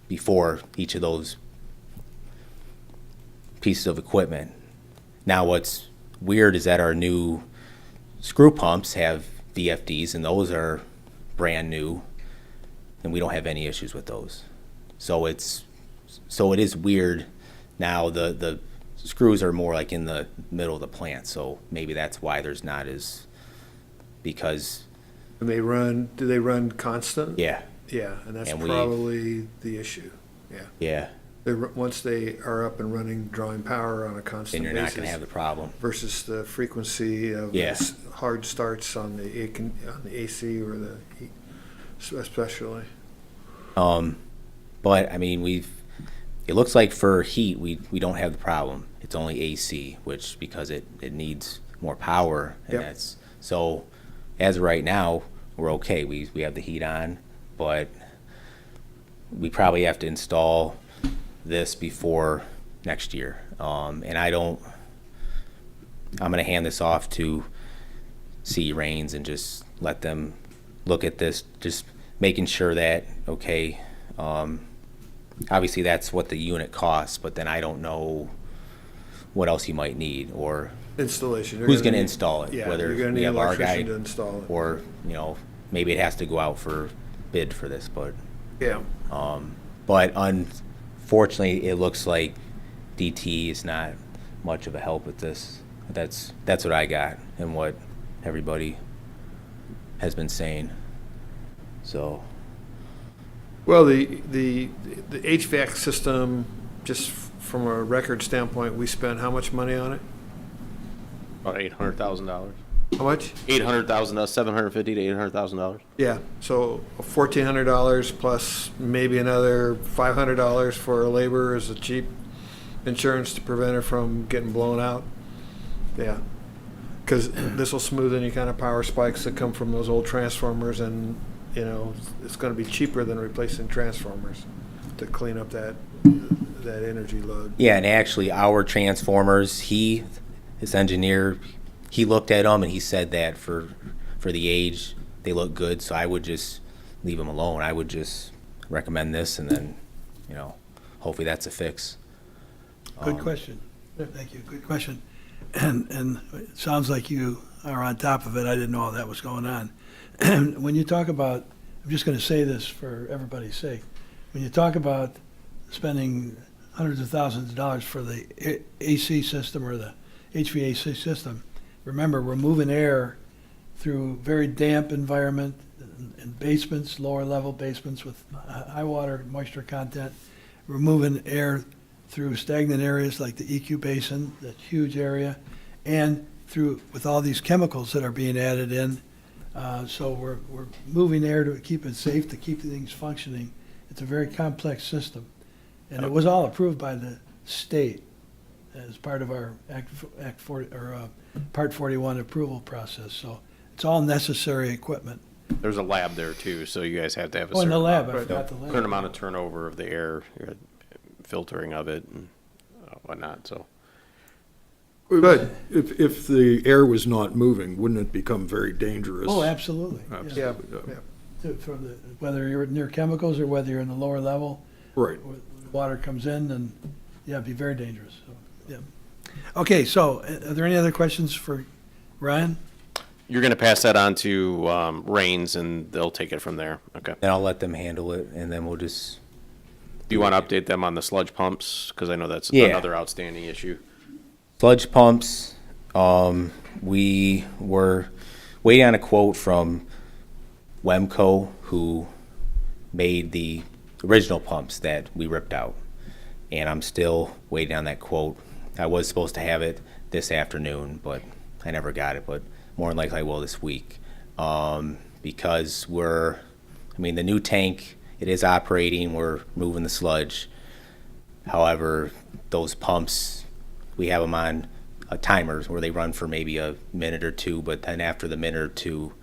before each of those pieces of equipment. Now what's weird is that our new screw pumps have VFDs, and those are brand new, and we don't have any issues with those. So it is weird. Now the screws are more like in the middle of the plant, so maybe that's why there's not as, because And do they run constant? yeah, Yeah, and that's And probably the issue. yeah, Once they are up and running, drawing power on a then constant you're basis. not gonna have the problem. Versus the frequency of Yeah. hard starts on the AC or the heat, especially. But I mean, it looks like for heat, we don't have the problem. It's only AC, which, because it needs more power, and Yep. so as of right now, we're okay. We have the heat on, but we probably have to install this before next year. And I'm gonna hand this off to C Rains and just let them look at this, just making sure that, okay, obviously that's what the unit costs, but then I don't know what else you might need, or Installation. You're who's gonna need- install it, Yeah, whether you're gonna we need an have our guy, electrician to install it. or, maybe it has to go out for bid for this, but, Yeah, but unfortunately, it looks like DT is not much of a help with this. That's what I got, and what everybody has been saying, so. well, the HVAC system, just from a record standpoint, we spent how much money on it? About $800,000. How much? $800,000, $750 to $800,000. Yeah, so $1,400 plus maybe another $500 for labor is a cheap insurance to prevent her from getting blown out. Yeah, because this will smooth any kind of power spikes that come from those old transformers, and it's going to be cheaper than replacing transformers to clean up that energy load. Yeah, and actually our transformers, this engineer, he looked at them and he said that for the age, they look good, so I would just leave them alone. I would just recommend this, and then, hopefully that's a fix. Good question. Thank you. Good question. And it sounds like you are on top of it. I didn't know all that was going on. When you talk about, I'm just going to say this for everybody's sake, when you talk about spending hundreds of thousands of dollars for the AC system or the HVAC system, remember, we're moving air through very damp environment in basements, lower level basements with high water moisture content. We're moving air through stagnant areas like the EQ basin, that huge area, and through with all these chemicals that are being added in. So we're moving air to keep it safe, to keep things functioning. It's a very complex system. And it was all approved by the state as part of our Part 41 approval process. So it's all necessary equipment. There's a lab there too, so you guys have to have a Oh, in the certain lab, I amount, forgot the lab. certain amount of turnover of the air, filtering of it and whatnot, so. But if the air was not moving, wouldn't it become very dangerous? Oh, absolutely. Yeah, Whether you're near chemicals or whether you're in the lower level, Right. where the water comes in, and, yeah, it'd be very dangerous, so, yeah. Okay, so, are there any other questions for Ryan? You're gonna pass that on to, Rains and they'll take it from there, okay? Then I'll let them handle it, and then we'll just, Do you wanna update them on the sludge pumps? Cause I know that's Yeah. another outstanding issue. sludge pumps, we were waiting on a quote from Wemco, who made the original pumps that we ripped out. And I'm still waiting on that quote. I was supposed to have it this afternoon, but I never got it, but more than likely I will this week. Because the new tank, it is operating, we're moving the sludge. However, those pumps, we have them on timers where they run for maybe a minute or two, but then after the minute or two,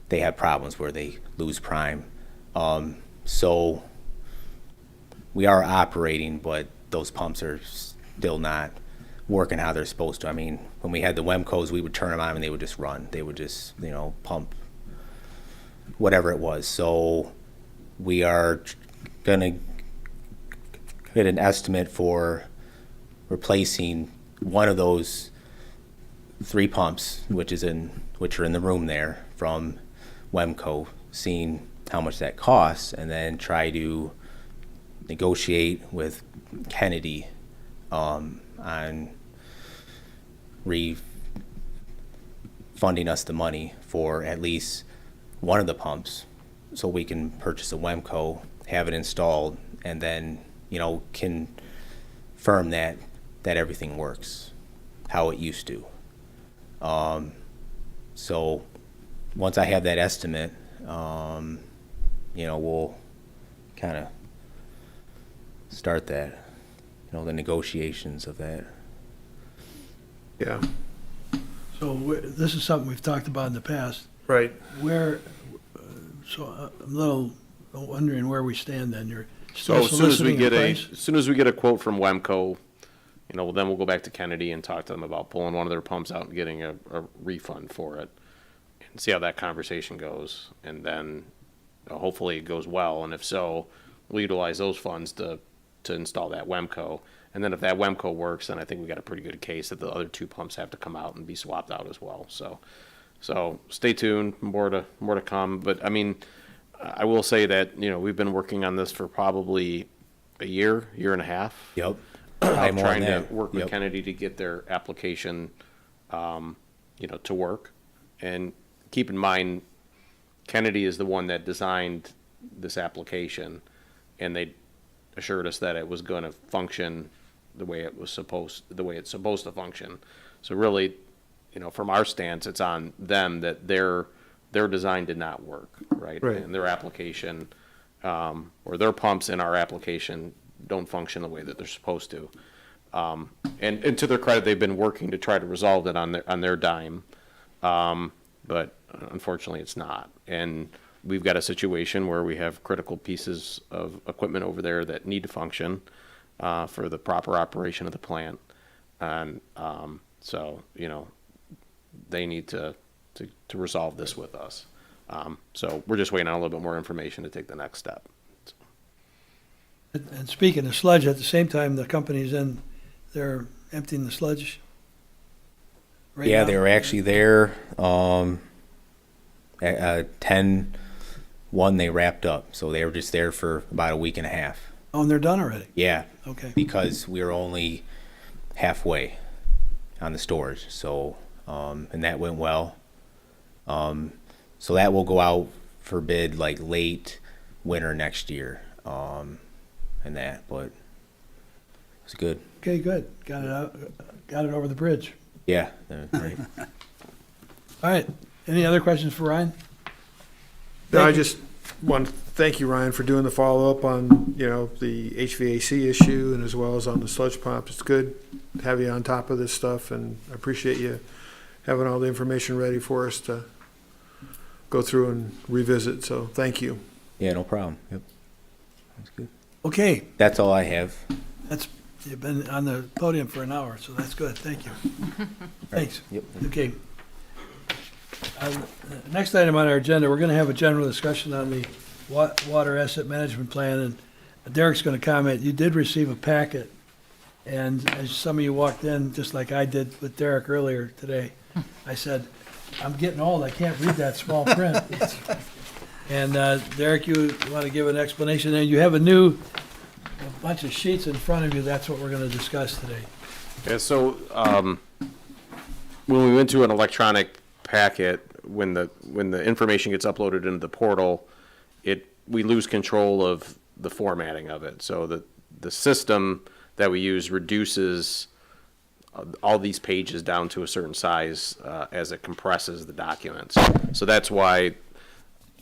they have problems where they lose prime. So we are operating, but those pumps are still not working how they're supposed to. I mean, when we had the Wemcos, we would turn them on and they would just run. They would just, pump whatever it was. So we are gonna get an estimate for replacing one of those 3 pumps, which are in the room there from Wemco, seeing how much that costs, and then try to negotiate with Kennedy on refunding us the money for at least one of the pumps, so we can purchase a Wemco, have it installed, and then confirm that everything works how it used to. So once I have that estimate, we'll kind of start that, the negotiations of that. yeah, So this is something we've talked about in the past. right. So I'm a little wondering where we stand then. You're So still soliciting a price? as soon as we get a quote from Wemco, then we'll go back to Kennedy and talk to them about pulling one of their pumps out and getting a refund for it, and see how that conversation goes. And then hopefully it goes well, and if so, we'll utilize those funds to install that Wemco. And then if that Wemco works, then I think we got a pretty good case that the other 2 pumps have to come out and be swapped out as well. So stay tuned, more to come. But I mean, I will say that, we've been working on this for probably a year and a half. Yep. I'm more than trying to that. work with Yep. Kennedy to get their application, to work. And keep in mind, Kennedy is the one that designed this application, and they assured us that it was going to function the way it's supposed to function. So really, from our stance, it's on them that their design did not work, right? Right. And their application, or their pumps in our application don't function the way that they're supposed to. And to their credit, they've been working to try to resolve it on their dime. But unfortunately, it's not. And we've got a situation where we have critical pieces of equipment over there that need to function for the proper operation of the plant. And so, they need to resolve this with us. So we're just waiting on a little bit more information to take the next step. And speaking of sludge, at the same time, the company's they're emptying the sludge. right Yeah, now? they were actually there, at 10/1 they wrapped up, so they were just there for about a week and a half. Oh, and they're done already? Yeah, Okay. because we were only halfway on the storage, so, and that went well. So that will go out for bid like late winter next year, and that, but it's good. Okay, good. Got it out, got it over the bridge. Yeah, right. All right. Any other questions for Ryan? No, I Thank you. just want to thank you, Ryan, for doing the follow-up on, the HVAC issue and as well as on the sludge pump. It's good to have you on top of this stuff, and I appreciate you having all the information ready for us to go through and revisit, so thank you. Yeah, no problem. Yep. That's good. Okay, That's all I have. you've been on the podium for an hour, so that's good. Thank you. Thanks. Yep. Okay. Next item on our agenda, we're going to have a general discussion on the water asset management plan, and Derek's going to comment. You did receive a packet, and as some of you walked in, just like I did with Derek earlier today, I said, I'm getting old, I can't read that small print. And Derek, you want to give an explanation, and you have a bunch of sheets in front of you, that's what we're going to discuss today. Yeah, so, when we went to an electronic packet, when the information gets uploaded into the portal, we lose control of the formatting of it. So the system that we use reduces all these pages down to a certain size as it compresses the documents. So that's why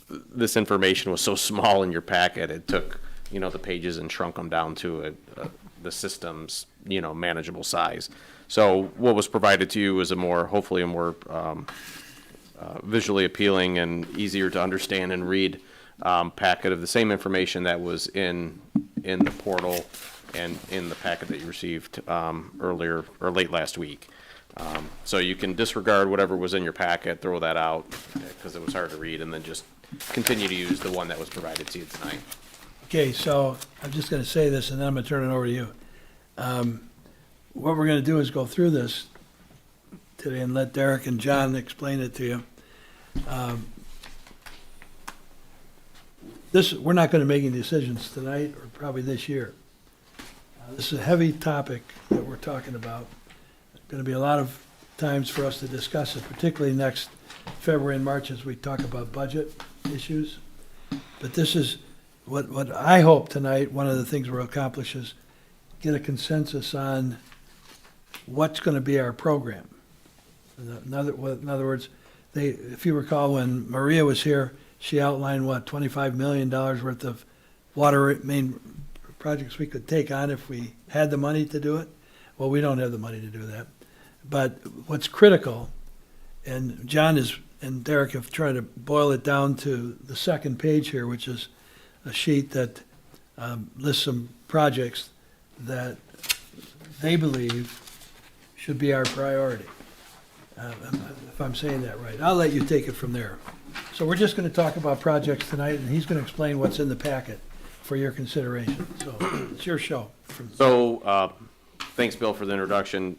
this information was so small in your packet. It took, the pages and shrunk them down to the system's, manageable size. So what was provided to you was hopefully a more visually appealing and easier to understand and read packet of the same information that was in the portal and in the packet that you received earlier or late last week. So you can disregard whatever was in your packet, throw that out because it was hard to read, and then just continue to use the one that was provided to you tonight. Okay, so I'm just going to say this, and then I'm going to turn it over to you. What we're going to do is go through this today and let Derek and John explain it to you. We're not going to make any decisions tonight or probably this year. This is a heavy topic that we're talking about. There's going to be a lot of times for us to discuss it, particularly next February and March as we talk about budget issues. But this is what I hope tonight, one of the things we'll accomplish is get a consensus on what's going to be our program. In other words, if you recall, when Maria was here, she outlined, $25 million worth of water main projects we could take on if we had the money to do it. Well, we don't have the money to do that. But what's critical, and John and Derek have tried to boil it down to the second page here, which is a sheet that lists some projects that they believe should be our priority. If I'm saying that right. I'll let you take it from there. So we're just going to talk about projects tonight, and he's going to explain what's in the packet for your consideration. So it's your show. So, thanks, Bill, for the introduction.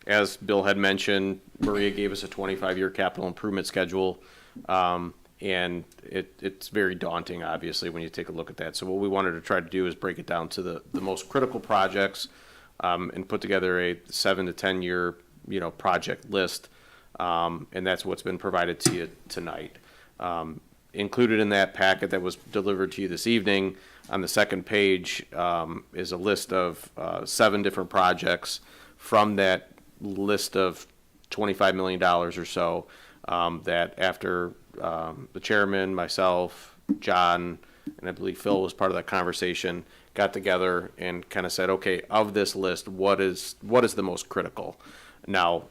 As Bill had mentioned, Maria gave us a 25-year capital improvement schedule, and it's very daunting, obviously, when you take a look at that. So what we wanted to try to do is break it down to the most critical projects and put together a 7 to 10 year project list, and that's what's been provided to you tonight. Included in that packet that was delivered to you this evening, on the second page, is a list of 7 different projects from that list of $25 million or so, that after the chairman, myself, John, and I believe Phil was part of that conversation, got together and kind of said, okay, of this list, what is the most critical? Now,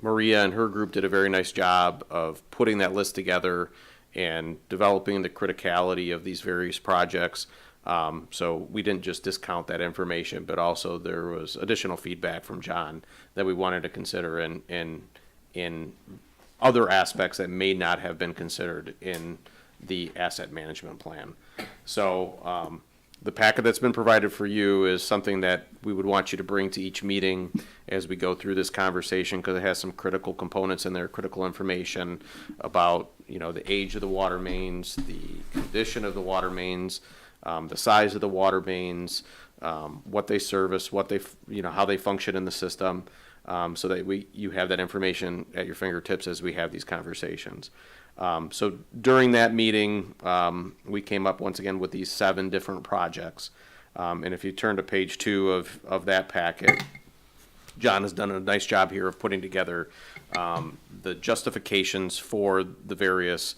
Maria and her group did a very nice job of putting that list together and developing the criticality of these various projects. So we didn't just discount that information, but also there was additional feedback from John that we wanted to consider in other aspects that may not have been considered in the asset management plan. So the packet that's been provided for you is something that we would want you to bring to each meeting as we go through this conversation, because it has some critical components in there, critical information about, the age of the water mains, the condition of the water mains, the size of the water mains, what they service, what they, how they function in the system, so that you have that information at your fingertips as we have these conversations. So during that meeting, we came up once again with these 7 different projects. And if you turn to page 2 of that packet, John has done a nice job here of putting together the justifications for the various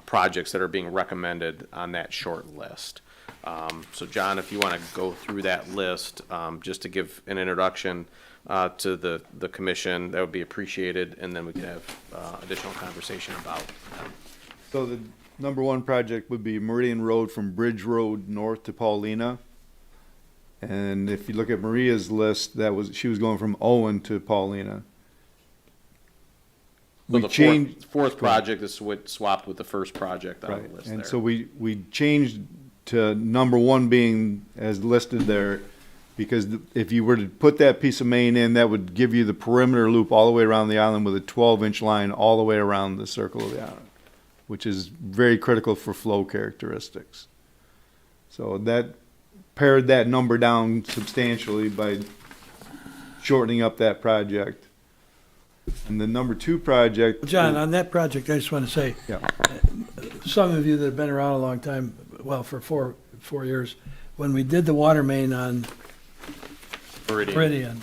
projects that are being recommended on that short list. So John, if you want to go through that list, just to give an introduction to the commission, that would be appreciated, and then we can have additional conversation about them. So the number 1 project would be Meridian Road from Bridge Road north to Paulina. And if you look at Maria's list, she was going from Owen to Paulina. So the fourth project is swapped with the first project on Right, the list and there. so we changed to number 1 being as listed there, because if you were to put that piece of main in, that would give you the perimeter loop all the way around the island with a 12-inch line all the way around the circle of the island, which is very critical for flow characteristics. So that pared that number down substantially by shortening up that project. And the number 2 project. John, on that project, I just want to say, Yeah. some of you that have been around a long time, well, for four years, when we did the water main on Meridian,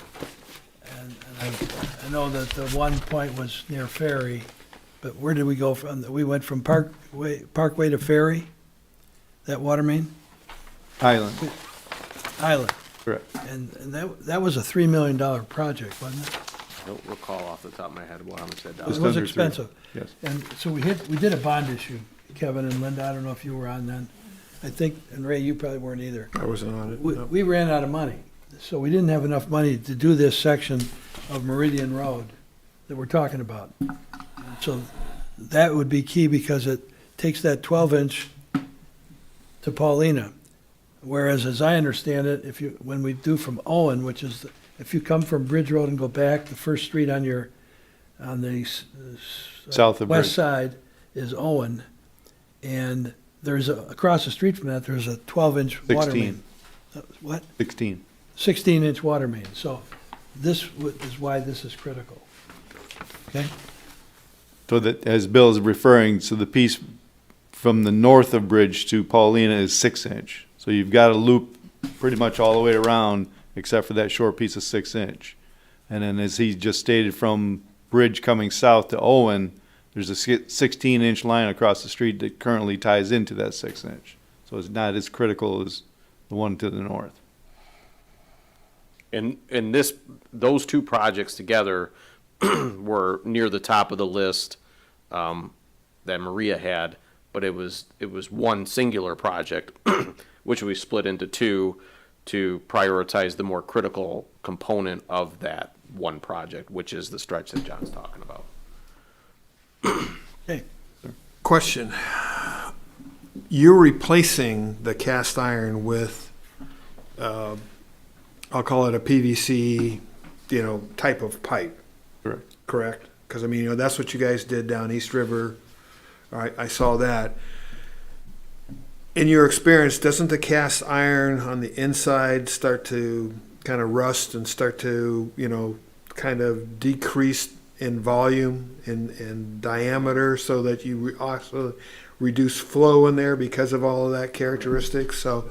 and I know that the one point was near Ferry, but where did we go from? We went from Parkway to Ferry, that water main? Island, Island. correct. And that was a $3 million project, wasn't it? I don't recall off the top of my head how much that It does. Just was under 3. expensive. Yes. And so we did a bond issue, Kevin and Linda, I don't know if you were on then. I think, and Ray, you probably weren't either. I wasn't on it. no. We ran out of money, so we didn't have enough money to do this section of Meridian Road that we're talking about. So that would be key, because it takes that 12-inch to Paulina. Whereas, as I understand it, when we do from Owen, which is, if you come from Bridge Road and go back, the first street on the South of west Bridge. side is Owen, and across the street from that, there's a 12-inch water 16. main. What? 16. 16-inch water main. So this is why this is critical. Okay? So that, as Bill is referring, so the piece from the north of Bridge to Paulina is 6-inch. So you've got to loop pretty much all the way around, except for that short piece of 6-inch. And then, as he just stated, from Bridge coming south to Owen, there's a 16-inch line across the street that currently ties into that 6-inch. So it's not as critical as the one to the north. And those 2 projects together were near the top of the list that Maria had, but it was one singular project, which we split into 2 to prioritize the more critical component of that one project, which is the stretch that John's talking about. Okay. Question. You're replacing the cast iron with, I'll call it a PVC, type of pipe, Correct. correct? Because, that's what you guys did down East River. I saw that. In your experience, doesn't the cast iron on the inside start to kind of rust and start to, kind of decrease in volume and diameter, so that you also reduce flow in there because of all of that characteristics? So,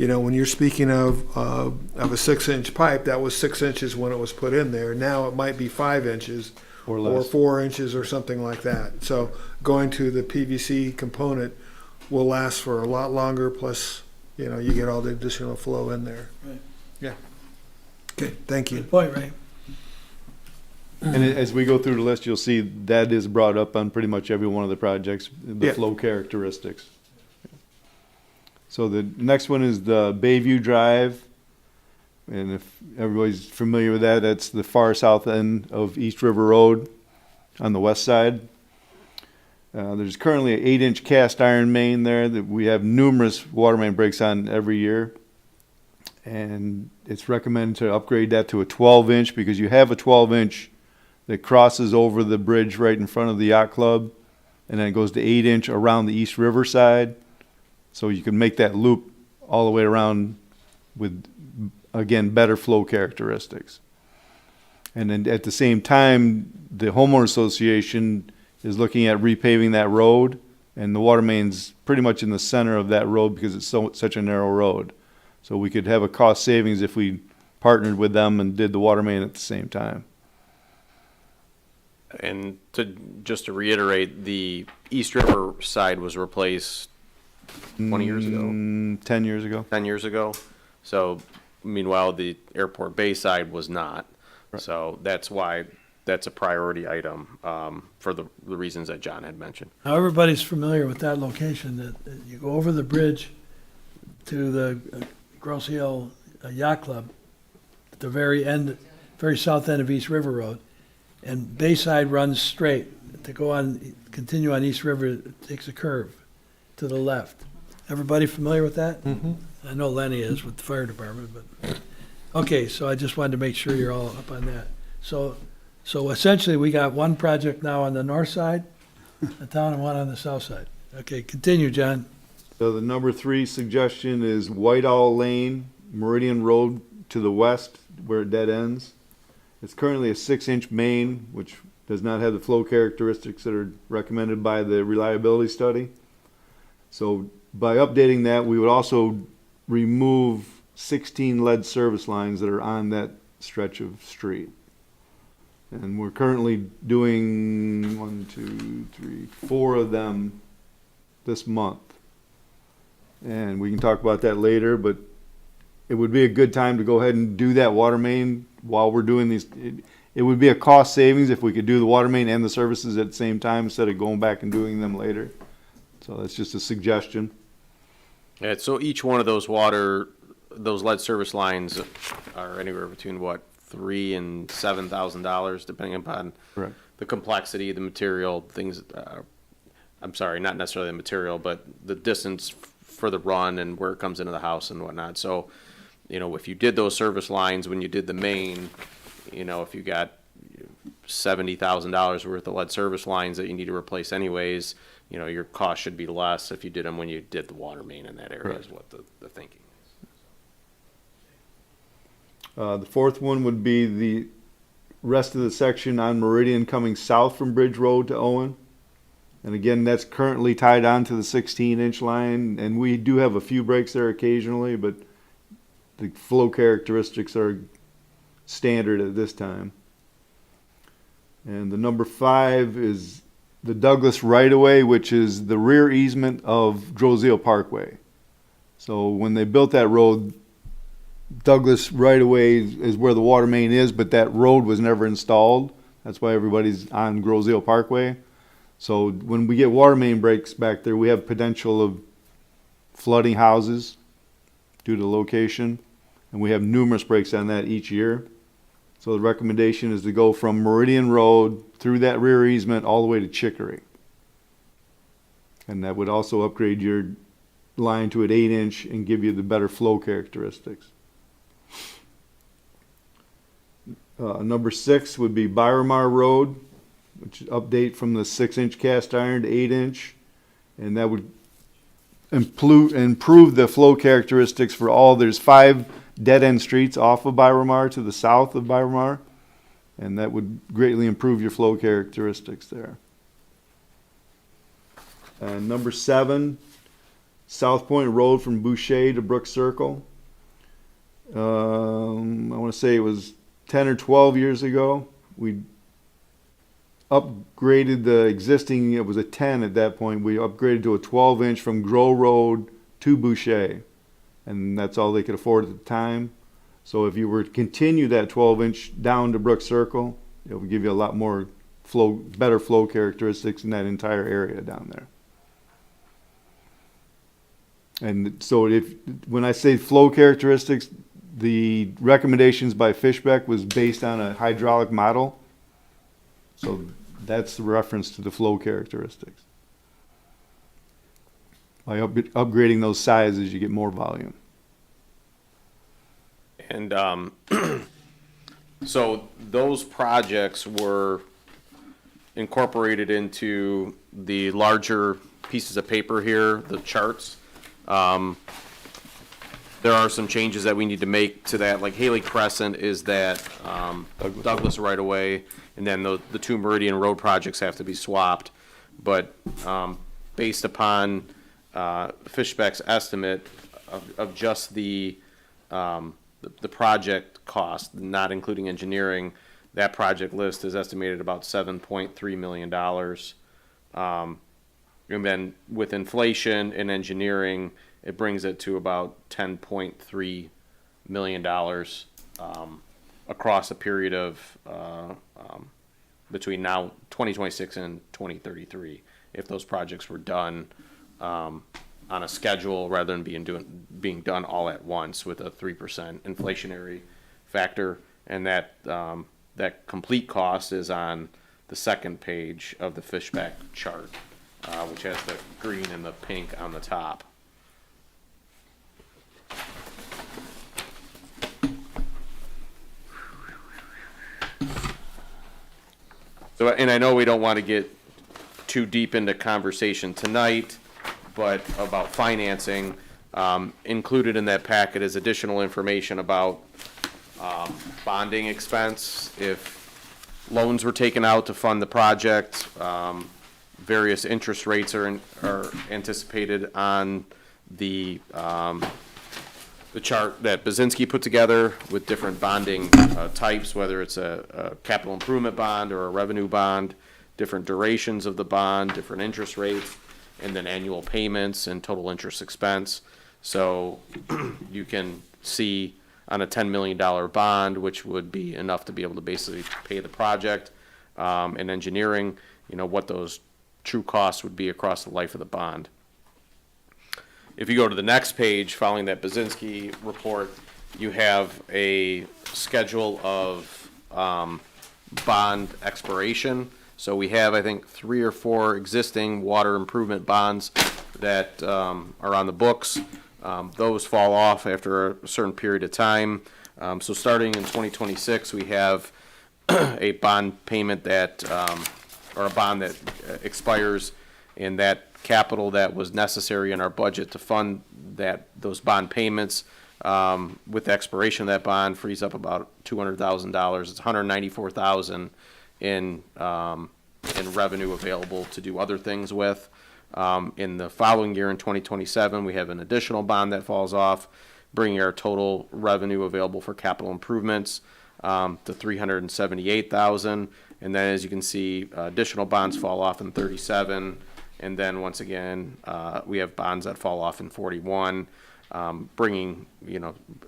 you know, when you're speaking of a 6-inch pipe, that was 6 inches when it was put in there. Now it might be 5 inches Or or less. 4 inches or something like that. So going to the PVC component will last for a lot longer, plus, you know, you get all the additional flow in there. Right. Yeah. Okay, thank you. Good point, Ray. And as we go through the list, you'll see that is brought up on pretty much every one of the projects, the Yeah. flow characteristics. So the next one is the Bayview Drive. And if everybody's familiar with that, that's the far south end of East River Road on the west side. There's currently an 8-inch cast iron main there that we have numerous water main breaks on every year. And it's recommended to upgrade that to a 12-inch because you have a 12-inch that crosses over the bridge right in front of the yacht club, and then it goes to 8-inch around the East River side. So you can make that loop all the way around with, again, better flow characteristics. And then at the same time, the homeowner association is looking at repaving that road, and the water main's pretty much in the center of that road because it's such a narrow road. So we could have a cost savings if we partnered with them and did the water main at the same time. And just to reiterate, the East River side was replaced 20 years ago, 10 years ago. 10 years ago. So meanwhile, the Airport Bay side was not. So that's why that's a priority item for the reasons that John had mentioned. Now, everybody's familiar with that location, that you go over the bridge to the Grosse Hill Yacht Club, at the very end, very south end of East River Road, and Bayside runs straight. To go on, continue on East River, it takes a curve to the left. Everybody familiar with that? Mm-hmm. I know Lenny is with the fire department, but, okay, so I just wanted to make sure you're all up on that. So essentially, we got one project now on the north side of town and one on the south side. Okay, continue, John. So the number 3 suggestion is White Owl Lane, Meridian Road to the west where it dead ends. It's currently a 6-inch main, which does not have the flow characteristics that are recommended by the reliability study. So by updating that, we would also remove 16 lead service lines that are on that stretch of street. And we're currently doing 4 of them this month. And we can talk about that later, but it would be a good time to go ahead and do that water main while we're doing these. It would be a cost savings if we could do the water main and the services at the same time instead of going back and doing them later. So that's just a suggestion. Yeah, so each one of those lead service lines are anywhere between $3,000 and $7,000, depending upon Correct. the complexity, the material, things. I'm sorry, not necessarily the material, but the distance for the run and where it comes into the house and whatnot. So, you know, if you did those service lines when you did the main, you know, if you got $70,000 worth of lead service lines that you need to replace anyways, you know, your cost should be less if you did them when you did the water main in that area, is what the thinking is. The 4th one would be the rest of the section on Meridian coming south from Bridge Road to Owen. And again, that's currently tied on to the 16-inch line, and we do have a few breaks there occasionally, but the flow characteristics are standard at this time. And the number 5 is the Douglas right-of-way, which is the rear easement of Drozile Parkway. So when they built that road, Douglas right-of-way is where the water main is, but that road was never installed. That's why everybody's on Drozile Parkway. So when we get water main breaks back there, we have potential of flooding houses due to location, and we have numerous breaks on that each year. So the recommendation is to go from Meridian Road through that rear easement all the way to Chicory. And that would also upgrade your line to an 8-inch and give you the better flow characteristics. Number 6 would be Byramar Road, which is update from the 6-inch cast iron to 8-inch, and that would improve the flow characteristics for all. There's 5 dead-end streets off of Byramar to the south of Byramar, and that would greatly improve your flow characteristics there. And number 7, South Point Road from Boucher to Brook Circle. I want to say it was 10 or 12 years ago. We upgraded the existing, it was a 10 at that point. We upgraded to a 12-inch from Grow Road to Boucher. And that's all they could afford at the time. So if you were to continue that 12-inch down to Brook Circle, it would give you a lot more flow, better flow characteristics in that entire area down there. And so when I say flow characteristics, the recommendations by Fishbeck was based on a hydraulic model. So that's the reference to the flow characteristics. By upgrading those sizes, you get more volume. And so those projects were incorporated into the larger pieces of paper here, the charts. There are some changes that we need to make to that, like Haley Crescent is that Douglas right away, and then the two Meridian Road projects have to be swapped. But based upon Fishbeck's estimate of just the project cost, not including engineering, that project list is estimated about $7.3 million. And then with inflation and engineering, it brings it to about $10.3 million across a period of between now 2026 and 2033, if those projects were done on a schedule rather than being done all at once with a 3% inflationary factor. And that that complete cost is on the second page of the Fishbeck chart, which has the green and the pink on the top. So, and I know we don't want to get too deep into conversation tonight, but about financing, included in that packet is additional information about bonding expense, if loans were taken out to fund the project, various interest rates are anticipated on the chart that Bazinski put together with different bonding types, whether it's a capital improvement bond or a revenue bond, different durations of the bond, different interest rates, and then annual payments and total interest expense. So you can see on a $10 million bond, which would be enough to be able to basically pay the project and engineering, what those true costs would be across the life of the bond. If you go to the next page, following that Bazinski report, you have a schedule of bond expiration. So we have, I think, 3 or 4 existing water improvement bonds that are on the books. Those fall off after a certain period of time. So starting in 2026, we have a bond payment that, or a bond that expires, and that capital that was necessary in our budget to fund those bond payments, with the expiration of that bond, frees up about $200,000. It's $194,000 in revenue available to do other things with. In the following year, in 2027, we have an additional bond that falls off, bringing our total revenue available for capital improvements to $378,000. And then, as you can see, additional bonds fall off in 37. And then once again, we have bonds that fall off in 41, bringing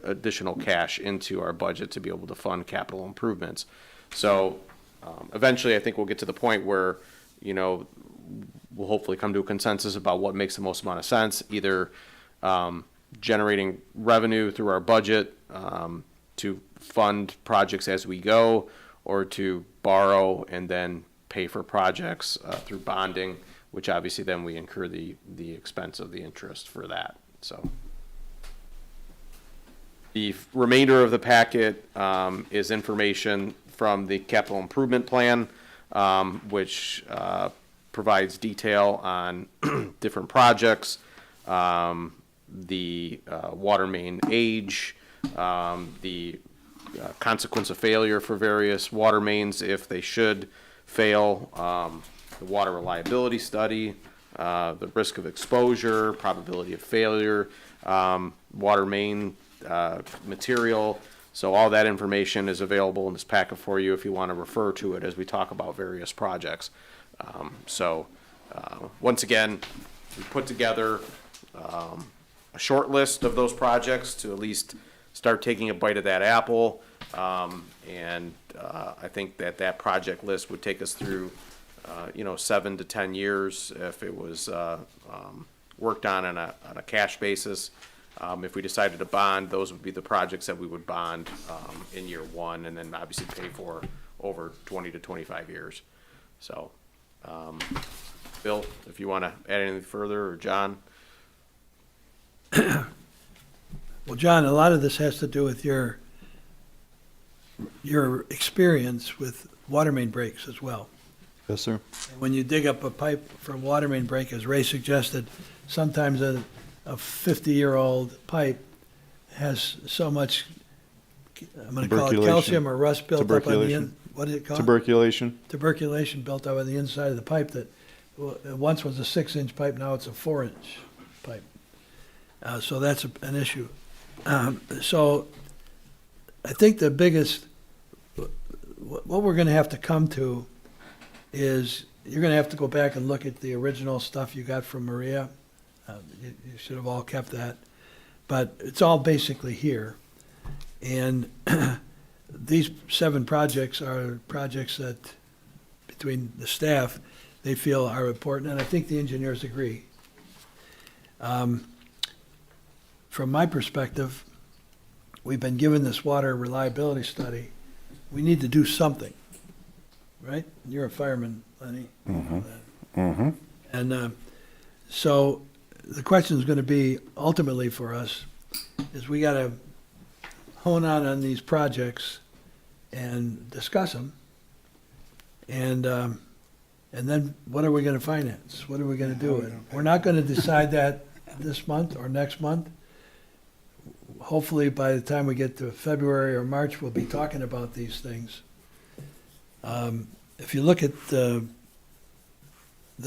additional cash into our budget to be able to fund capital improvements. So eventually, I think we'll get to the point where we'll hopefully come to a consensus about what makes the most amount of sense, either generating revenue through our budget to fund projects as we go, or to borrow and then pay for projects through bonding, which obviously then we incur the expense of the interest for that. So the remainder of the packet is information from the capital improvement plan, which provides detail on different projects, the water main age, the consequence of failure for various water mains if they should fail, the water reliability study, the risk of exposure, probability of failure, water main material. So all that information is available in this packet for you if you want to refer to it as we talk about various projects. Once again, we put together a short list of those projects to at least start taking a bite of that apple. I think that project list would take us through 7 to 10 years if it was worked on a cash basis. If we decided to bond, those would be the projects that we would bond in year one, and then obviously pay for over 20 to 25 years. So, Bill, if you want to add anything further, or John? Well, John, a lot of this has to do with your experience with water main breaks as well. Yes, sir. When you dig up a pipe for a water main break, as Ray suggested, sometimes a 50-year-old pipe has so much, I'm going to call it Tuberculation. calcium or rust built up on the Tuberculation. what is it called? Tuberculation. Tuberculation built up on the inside of the pipe that it once was a 6-inch pipe, now it's a 4-inch pipe. So that's an issue. So I think the biggest, what we're going to have to come to is you're going to have to go back and look at the original stuff you got from Maria. You should have all kept that. But it's all basically here. And these 7 projects are projects that, between the staff, they feel are important, and I think the engineers agree. From my perspective, we've been given this water reliability study. We need to do something, right? You're a fireman, Lenny. And so the question is going to be, ultimately for us, is we got to hone on these projects and discuss them. And then what are we going to finance? What are we going to do? We're not going to decide that this month or next month. Hopefully, by the time we get to February or March, we'll be talking about these things. If you look at the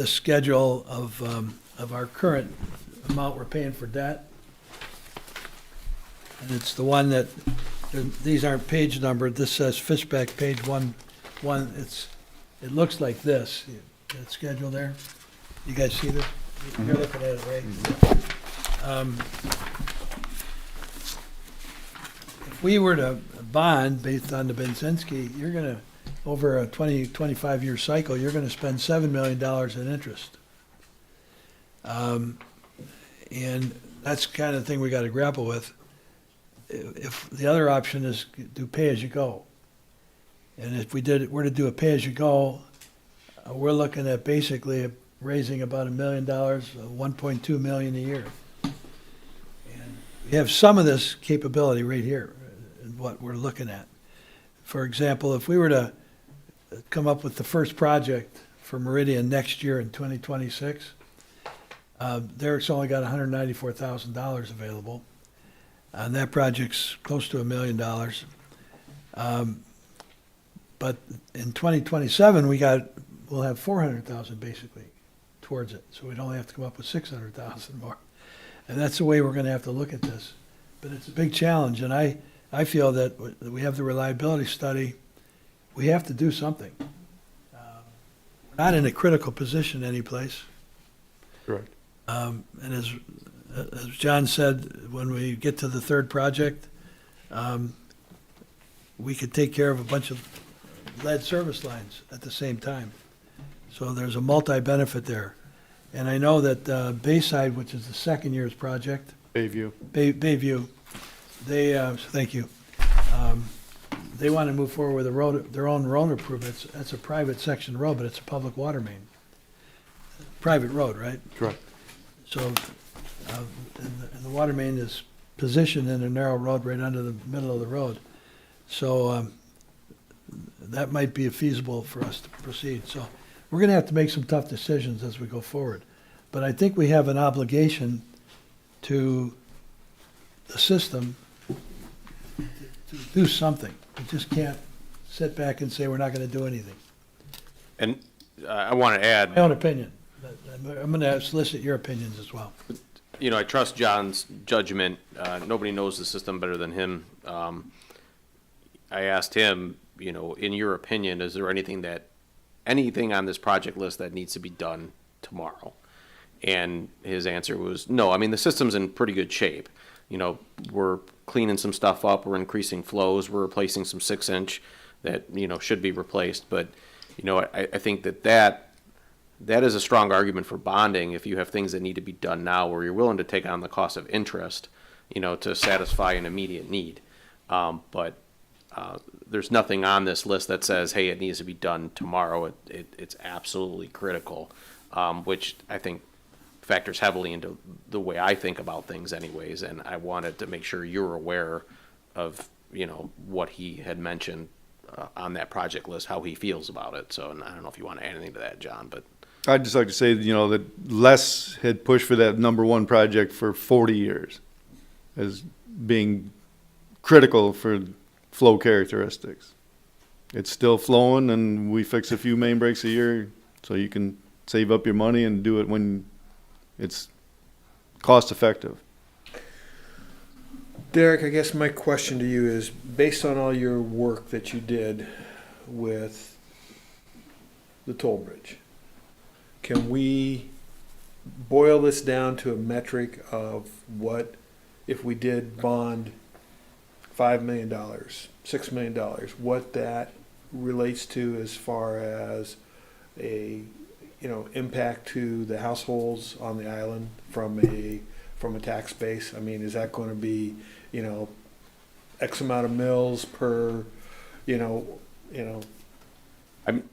schedule of our current amount we're paying for debt, and it's the one that, these aren't page numbered, this says Fishback page 1. It looks like this, that schedule there. You guys see this? You're looking at it, right? If we were to bond based on the Benzinski, you're going to, over a 25-year cycle, you're going to spend $7 million in interest. And that's the kind of thing we got to grapple with. If the other option is do pay-as-you-go. And if were to do a pay-as-you-go, we're looking at basically raising about $1 million, $1.2 million a year. And we have some of this capability right here, in what we're looking at. For example, if we were to come up with the first project for Meridian next year in 2026, Derek's only got $194,000 available. And that project's close to $1 million. But in 2027, we'll have 400,000 basically towards it. So we'd only have to come up with 600,000 more. And that's the way we're going to have to look at this. But it's a big challenge, and I feel that we have the reliability study. We have to do something. We're not in a critical position anyplace. Correct. And as John said, when we get to the third project, we could take care of a bunch of lead service lines at the same time. So there's a multi-benefit there. And I know that Bayside, which is the second year's project, Bayview. Bayview, thank you. They want to move forward with their own road improvements. That's a private section road, but it's a public water main. Private road, right? Correct. So, and the water main is positioned in a narrow road right under the middle of the road. So, that might be feasible for us to proceed. So, we're going to have to make some tough decisions as we go forward. But I think we have an obligation to the system to do something. We just can't sit back and say we're not going to do anything. And I want to add, My own opinion. I'm going to solicit your opinions as well. You know, I trust John's judgment. Nobody knows the system better than him. I asked him, you know, in your opinion, is there anything on this project list that needs to be done tomorrow? And his answer was no. I mean, the system's in pretty good shape. You know, we're cleaning some stuff up, we're increasing flows, we're replacing some 6-inch that, you know, should be replaced. But, you know, I think that is a strong argument for bonding if you have things that need to be done now where you're willing to take on the cost of interest, you know, to satisfy an immediate need. But there's nothing on this list that says, hey, it needs to be done tomorrow. It's absolutely critical, which I think factors heavily into the way I think about things anyways. And I wanted to make sure you're aware of, you know, what he had mentioned on that project list, how he feels about it. So, and I don't know if you want to add anything to that, John, but. I'd just like to say, you know, that Les had pushed for that #1 project for 40 years as being critical for flow characteristics. It's still flowing, and we fix a few main breaks a year so you can save up your money and do it when it's cost effective. Derek, I guess my question to you is, based on all your work that you did with the toll bridge, can we boil this down to a metric of what, if we did bond $5 million, $6 million, what that relates to as far as a, you know, impact to the households on the island from a tax base? I mean, is that going to be, you know, X amount of mills per, you know?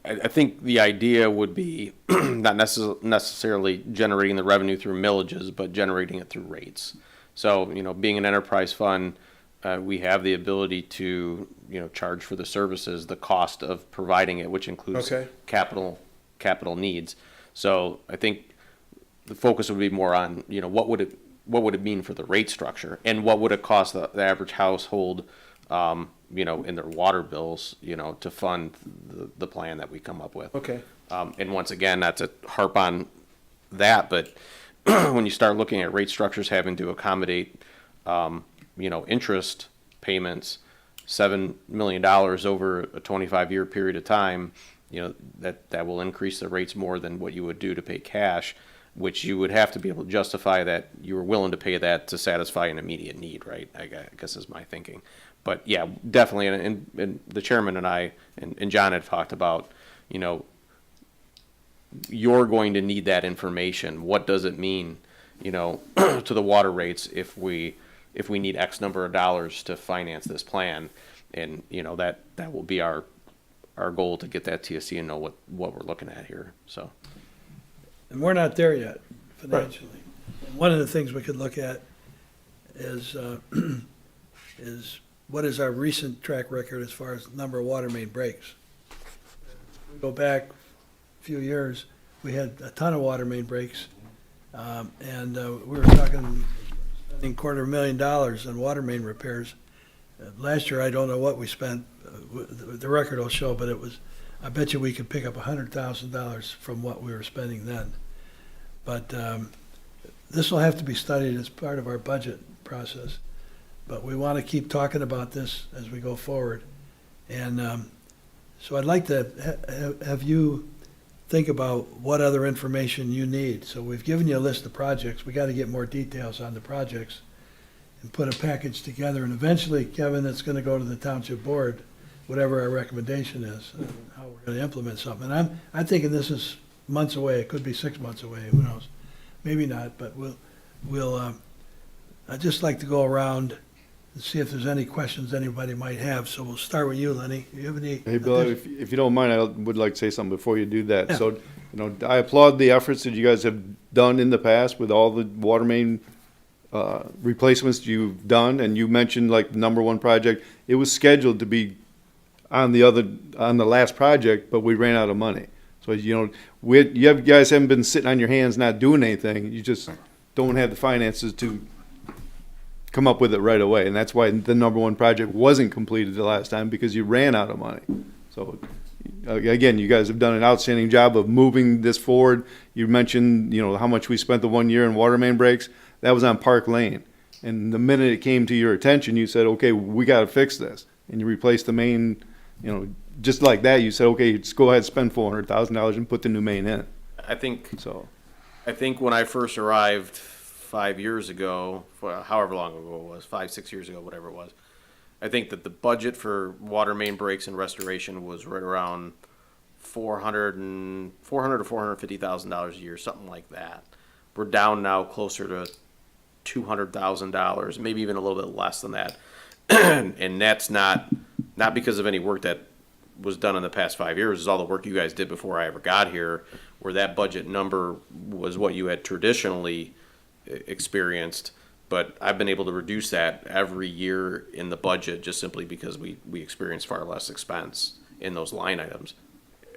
I think the idea would be not necessarily generating the revenue through millages, but generating it through rates. So, you know, being an enterprise fund, we have the ability to, you know, charge for the services, the cost of providing it, which includes capital needs. So I think the focus would be more on, you know, what would it mean for the rate structure, and what would it cost the average household, you know, in their water bills, you know, to fund the plan that we come up with. Okay. And once again, not to harp on that, but when you start looking at rate structures having to accommodate, you know, interest payments, $7 million over a 25-year period of time, you know, that will increase the rates more than what you would do to pay cash, which you would have to be able to justify that you were willing to pay that to satisfy an immediate need, right? I guess is my thinking. But yeah, definitely, and the chairman and I and John had talked about, you know, you're going to need that information. What does it mean, you know, to the water rates if we need X number of dollars to finance this plan? And, you know, that will be our goal, to get that TSC and know what we're looking at here, so. And we're not there yet financially. Right. One of the things we could look at is what is our recent track record as far as number of water main breaks? We go back a few years, we had a ton of water main breaks, and we were spending $250,000 on water main repairs. Last year, I don't know what we spent. The record will show, but I bet you we could pick up $100,000 from what we were spending then. But this will have to be studied as part of our budget process. But we want to keep talking about this as we go forward. And so I'd like to have you think about what other information you need. So we've given you a list of projects. We got to get more details on the projects and put a package together. And eventually, Kevin, it's going to go to the township board, whatever our recommendation is, how we're going to implement something. And I'm thinking this is months away. It could be 6 months away. Who knows? Maybe not. But I'd just like to go around and see if there's any questions anybody might have. So we'll start with you, Lenny. Do you have any? Hey, Bill, if you don't mind, I would like to say something before you do that. Yeah. So, you know, I applaud the efforts that you guys have done in the past with all the water main replacements you've done. And you mentioned like the #1 project. It was scheduled to be on the last project, but we ran out of money. So, you know, you guys haven't been sitting on your hands not doing anything. You just don't have the finances to come up with it right away. And that's why the #1 project wasn't completed the last time, because you ran out of money. So again, you guys have done an outstanding job of moving this forward. You mentioned, how much we spent the 1 year in water main breaks. That was on Park Lane. And the minute it came to your attention, you said, okay, we got to fix this. And you replaced the main, just like that. You said, okay, just go ahead and spend $400,000 and put the new main in. I think So, when I first arrived 5 years ago, however long ago it was, 5, 6 years ago, whatever it was, I think that the budget for water main breaks and restoration was right around $400 to $450,000 a year, something like that. We're down now closer to $200,000, maybe even a little bit less than that, and that's not because of any work that was done in the past 5 years. It's all the work you guys did before I ever got here, where that budget number was what you had traditionally experienced. But I've been able to reduce that every year in the budget just simply because we experience far less expense in those line items,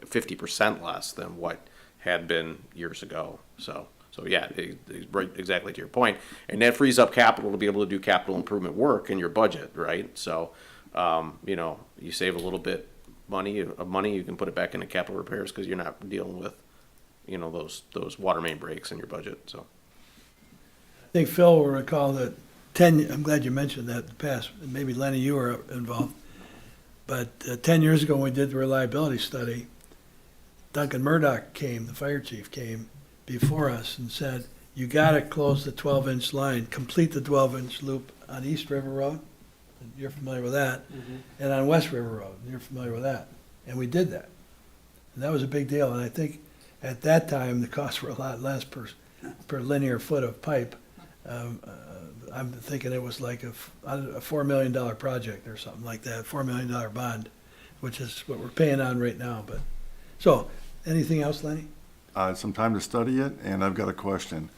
50% less than what had been years ago. So yeah, right, exactly to your point. And that frees up capital to be able to do capital improvement work in your budget, right? So, you save a little bit of money, you can put it back into capital repairs because you're not dealing with, those water main breaks in your budget, so. I think Phil will recall that I'm glad you mentioned that in the past, maybe Lenny, you were involved. But 10 years ago, when we did the reliability study, Duncan Murdoch the fire chief came before us and said, you gotta close the 12-inch line, complete the 12-inch loop on East River Road, and you're familiar with that, and on West River Road, and you're familiar with that. And we did that. And that was a big deal, and I think at that time, the costs were a lot less per linear foot of pipe. I'm thinking it was like a $4 million project or something like that, $4 million bond, which is what we're paying on right now. But so, anything else, Lenny? Some time to study it, and I've got a question.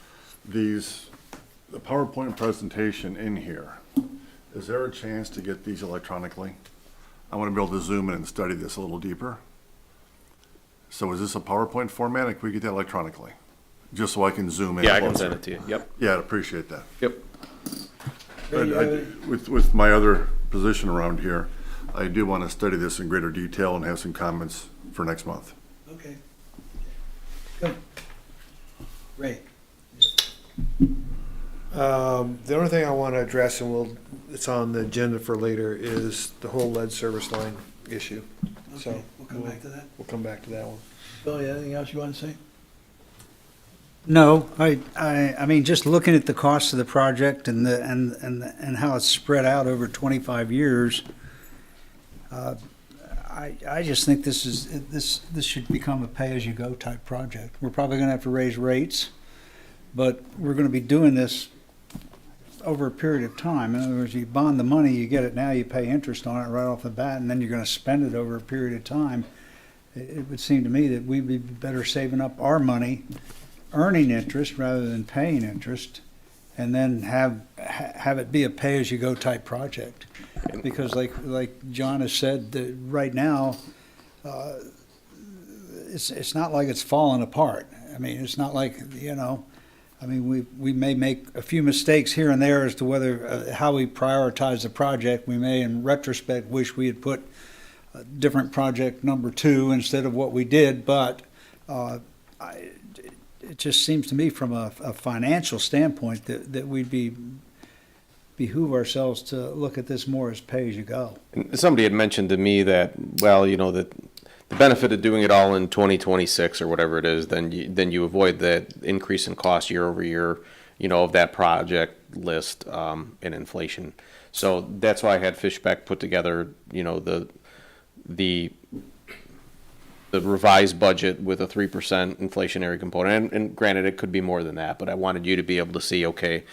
The PowerPoint presentation in here, is there a chance to get these electronically? I want to be able to zoom in and study this a little deeper. So is this a PowerPoint format, or can we get that electronically? Just so I can zoom in. Yeah, I can send it to you, yep. Yeah, I'd appreciate that. Yep. Ray, you have any- With my other position around here, I do want to study this in greater detail and have some comments for next month. Okay. Good. Ray? The only thing I want to address, and it's on the agenda for later, is the whole lead service line issue. So Okay, we'll come back to that. We'll come back to that one. Bill, anything else you want to say? No, I mean, just looking at the cost of the project and how it's spread out over 25 years, I just think this should become a pay-as-you-go type project. We're probably gonna have to raise rates, but we're gonna be doing this over a period of time. In other words, you bond the money, you get it now, you pay interest on it right off the bat, and then you're gonna spend it over a period of time. It would seem to me that we'd be better saving up our money, earning interest rather than paying interest, and then have it be a pay-as-you-go type project. Because like John has said, that right now, it's not like it's falling apart. I mean, it's not like, I mean, we may make a few mistakes here and there as to whether, how we prioritize the project. We may, in retrospect, wish we had put a different project number 2 instead of what we did, but it just seems to me from a financial standpoint that we'd behoove ourselves to look at this more as pay-as-you-go. And somebody had mentioned to me that, well, that the benefit of doing it all in 2026 or whatever it is, then you avoid that increase in cost year over year, of that project list, and inflation. So that's why I had Fishbeck put together, the revised budget with a 3% inflationary component. And granted, it could be more than that, but I wanted you to be able to see, okay,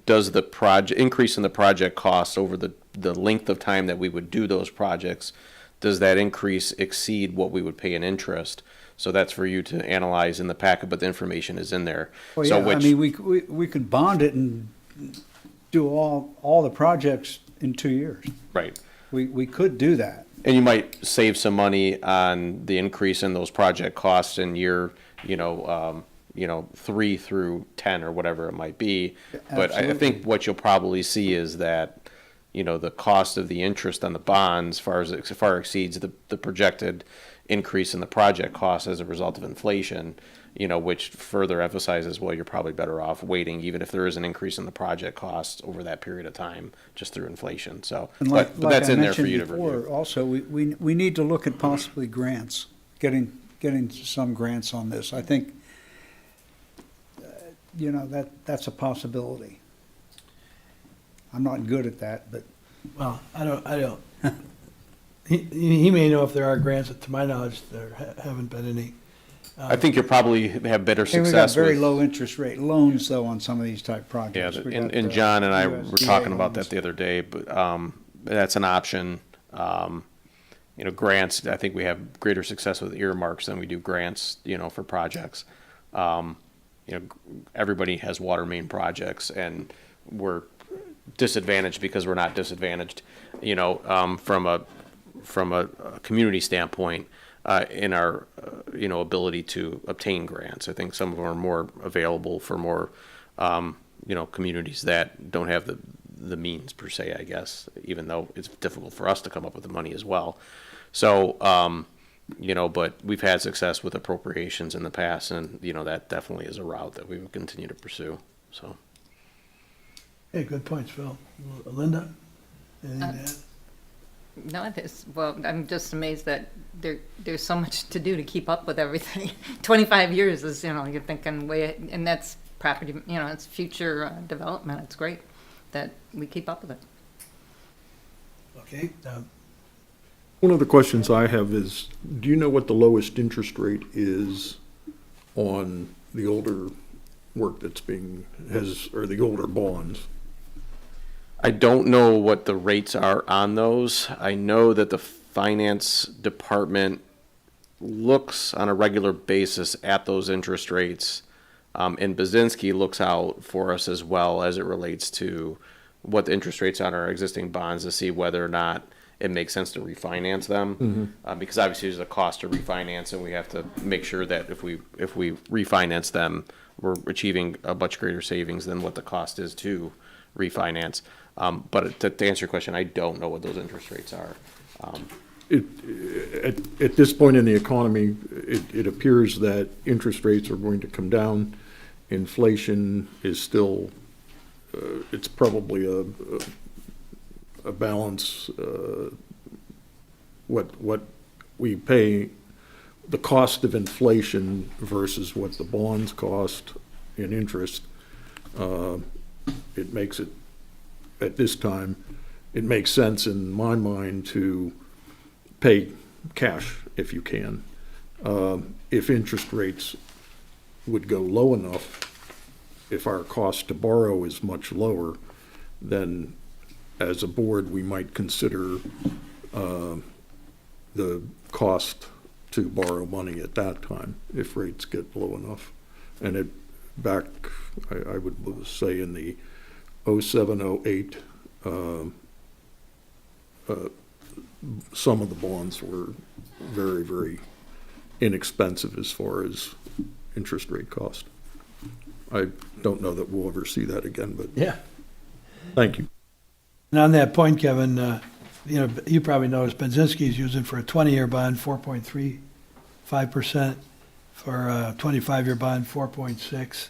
does the project increase in the project costs over the length of time that we would do those projects, does that increase exceed what we would pay in interest? So that's for you to analyze in the packet, but the information is in there. Well, So yeah, I mean, we could bond it and do all the projects in 2 years. Right. We could do that. And you might save some money on the increase in those project costs in year, 3 through 10 or whatever it might be. But I think what you'll probably see is that, the cost of the interest on the bonds far exceeds the projected increase in the project cost as a result of inflation, which further emphasizes, well, you're probably better off waiting, even if there is an increase in the project costs over that period of time, just through inflation. So, And but that's I in there for mentioned you to before, review. also, we need to look at possibly grants, getting some grants on this. I think, that's a possibility. I'm not good at that, but Well, I don't. He may know if there are grants, but to my knowledge, there haven't been any. I think you'll probably have better hey, we got success very with. low interest rate loans, though, on some of these type Yeah, projects. We and, got, and John and I were USDA talking about that loans. the other day, but that's an option. Grants, I think we have greater success with earmarks than we do grants, for projects. Everybody has water main projects, and we're disadvantaged because we're not disadvantaged, from a community standpoint, in our, ability to obtain grants. I think some of them are more available for more, communities that don't have the means per se, I guess, even though it's difficult for us to come up with the money as well. So, but we've had success with appropriations in the past, and, that definitely is a route that we will continue to pursue, so. Hey, good points, Phil. Linda? Anything to add? No, I'm just amazed that there's so much to do to keep up with everything. 25 years is, you're thinking and that's property, it's future development. It's great that we keep up with it. Okay, One of the questions I have is, do you know what the lowest interest rate is on the older work that's or the older bonds? I don't know what the rates are on those. I know that the finance department looks on a regular basis at those interest rates. And Bazinski looks out for us as well as it relates to what the interest rates on our existing bonds to see whether or not it makes sense to refinance them. Because obviously there's a cost to refinance, and we have to make sure that if we refinance them, we're achieving a much greater savings than what the cost is to refinance. But to answer your question, I don't know what those interest rates are. At this point in the economy, it appears that interest rates are going to come down. Inflation is still, it's probably a balance, what we pay, the cost of inflation versus what the bonds cost in interest. It makes it, at this time, it makes sense in my mind to pay cash if you can. If interest rates would go low enough, if our cost to borrow is much lower, then as a board, we might consider the cost to borrow money at that time, if rates get low enough. And I would say in the 07, 08, some of the bonds were very, very inexpensive as far as interest rate cost. I don't know that we'll ever see that again, but yeah. thank you. And on that point, Kevin, you probably noticed Benzinski's using for a 20-year bond, 4.35%, for a 25-year bond, 4.6%,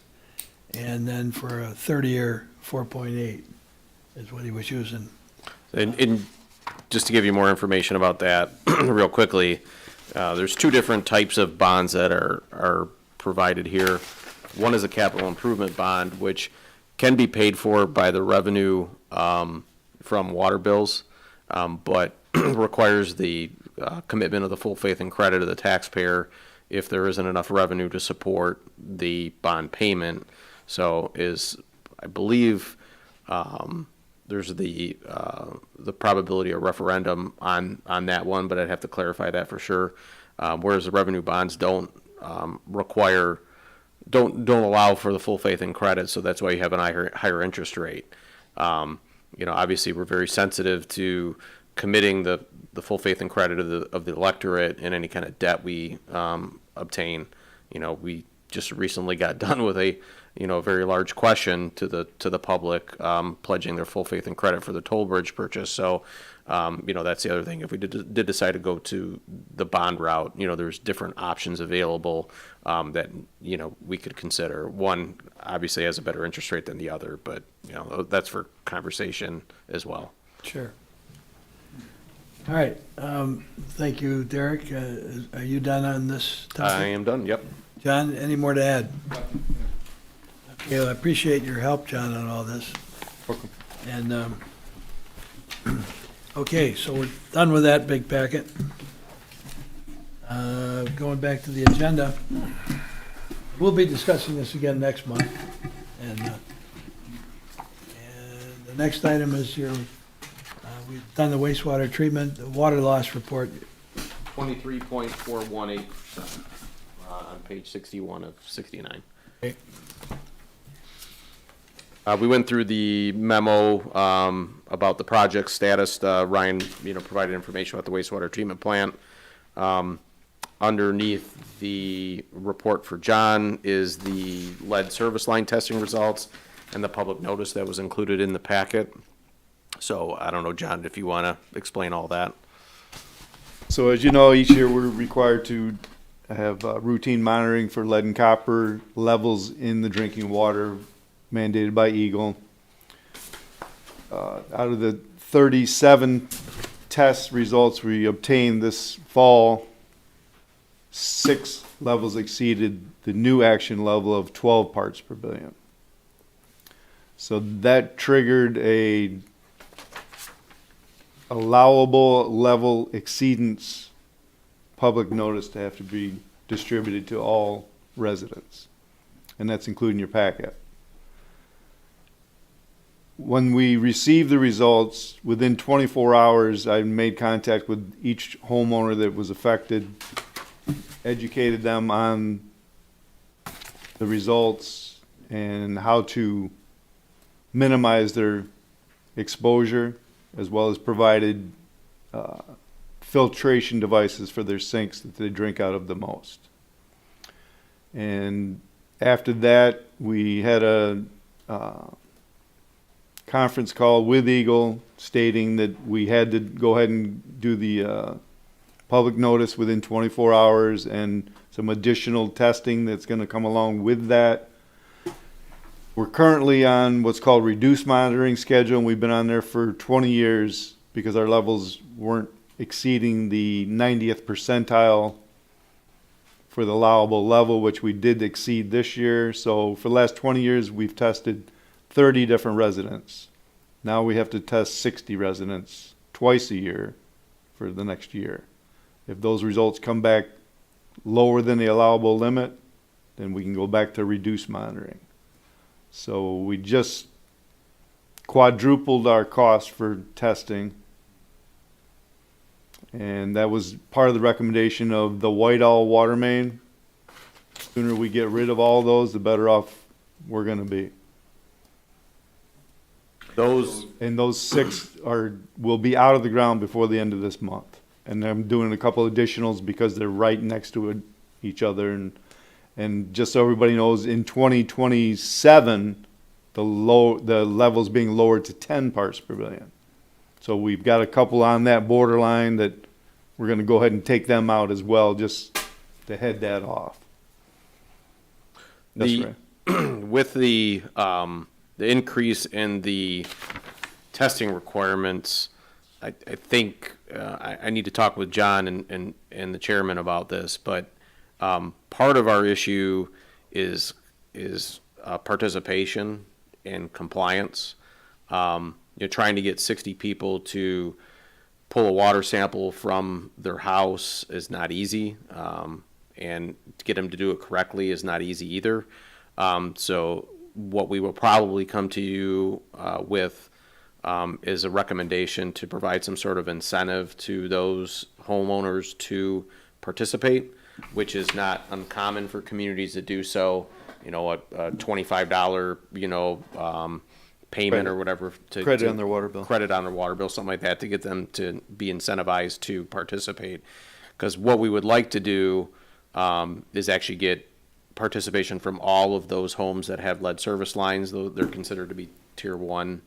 and then for a 30-year, 4.8% is what he was using. And just to give you more information about that real quickly, there's two different types of bonds that are provided here. One is a capital improvement bond, which can be paid for by the revenue from water bills, but requires the commitment of the full faith and credit of the taxpayer if there isn't enough revenue to support the bond payment. So I believe there's the probability of referendum on that one, but I'd have to clarify that for sure. Whereas the revenue bonds don't allow for the full faith and credit, so that's why you have a higher interest rate. Obviously we're very sensitive to committing the full faith and credit of the electorate in any kind of debt we obtain. We just recently got done with a a very large question to the public, pledging their full faith and credit for the toll bridge purchase. So, that's the other thing. If we did decide to go to the bond route, there's different options available that, we could consider. One obviously has a better interest rate than the other, but, that's for conversation as well. Sure. All right, thank you, Derek. Are you done on this I topic? am done, yep. John, any more to add? Okay, well, I appreciate your help, John, on all this. Welcome. And, okay, so we're done with that big packet. Going back to the agenda, we'll be discussing this again next month. And the next item is we've done the wastewater treatment, the water loss report. 23.418%, on page 61 of 69. Okay. We went through the memo about the project status. Ryan, provided information about the wastewater treatment plant. Underneath the report for John is the lead service line testing results and the public notice that was included in the packet. So I don't know, John, if you want to explain all that. So as you know, each year we're required to have routine monitoring for lead and copper levels in the drinking water mandated by Eagle. Out of the 37 test results we obtained this fall, 6 levels exceeded the new action level of 12 parts per billion. So that triggered a allowable level exceedance public notice to have to be distributed to all residents. And that's including your packet. When we received the results, within 24 hours, I made contact with each homeowner that was affected, educated them on the results and how to minimize their exposure, as well as provided filtration devices for their sinks that they drink out of the most. And after that, we had a conference call with Eagle stating that we had to go ahead and do the public notice within 24 hours and some additional testing that's going to come along with that. We're currently on what's called reduced monitoring schedule, and we've been on there for 20 years because our levels weren't exceeding the 90th percentile for the allowable level, which we did exceed this year. So for the last 20 years, we've tested 30 different residents. Now we have to test 60 residents twice a year for the next year. If those results come back lower than the allowable limit, then we can go back to reduced monitoring. So we just quadrupled our cost for testing. And that was part of the recommendation of the Whitehall water main. The sooner we get rid of all those, the better off we're going to be. And those 6 will be out of the ground before the end of this month. And I'm doing a couple additionals because they're right next to each other. And just so everybody knows, in 2027, the level's being lowered to 10 parts per billion. So we've got a couple on that borderline that we're going to go ahead and take them out as well, just to head that off. That's right. With the increase in the testing requirements, I think I need to talk with John and the chairman about this, but part of our issue is participation and compliance. You're trying to get 60 people to pull a water sample from their house is not easy, and to get them to do it correctly is not easy either. So what we will probably come to you with is a recommendation to provide some sort of incentive to those homeowners to participate, which is not uncommon for communities to do so. A $25, payment or whatever Credit on their water bill. Credit on their water bill, something like that, to get them to be incentivized to participate. Because what we would like to do is actually get participation from all of those homes that have lead service lines, though they're considered to be tier one,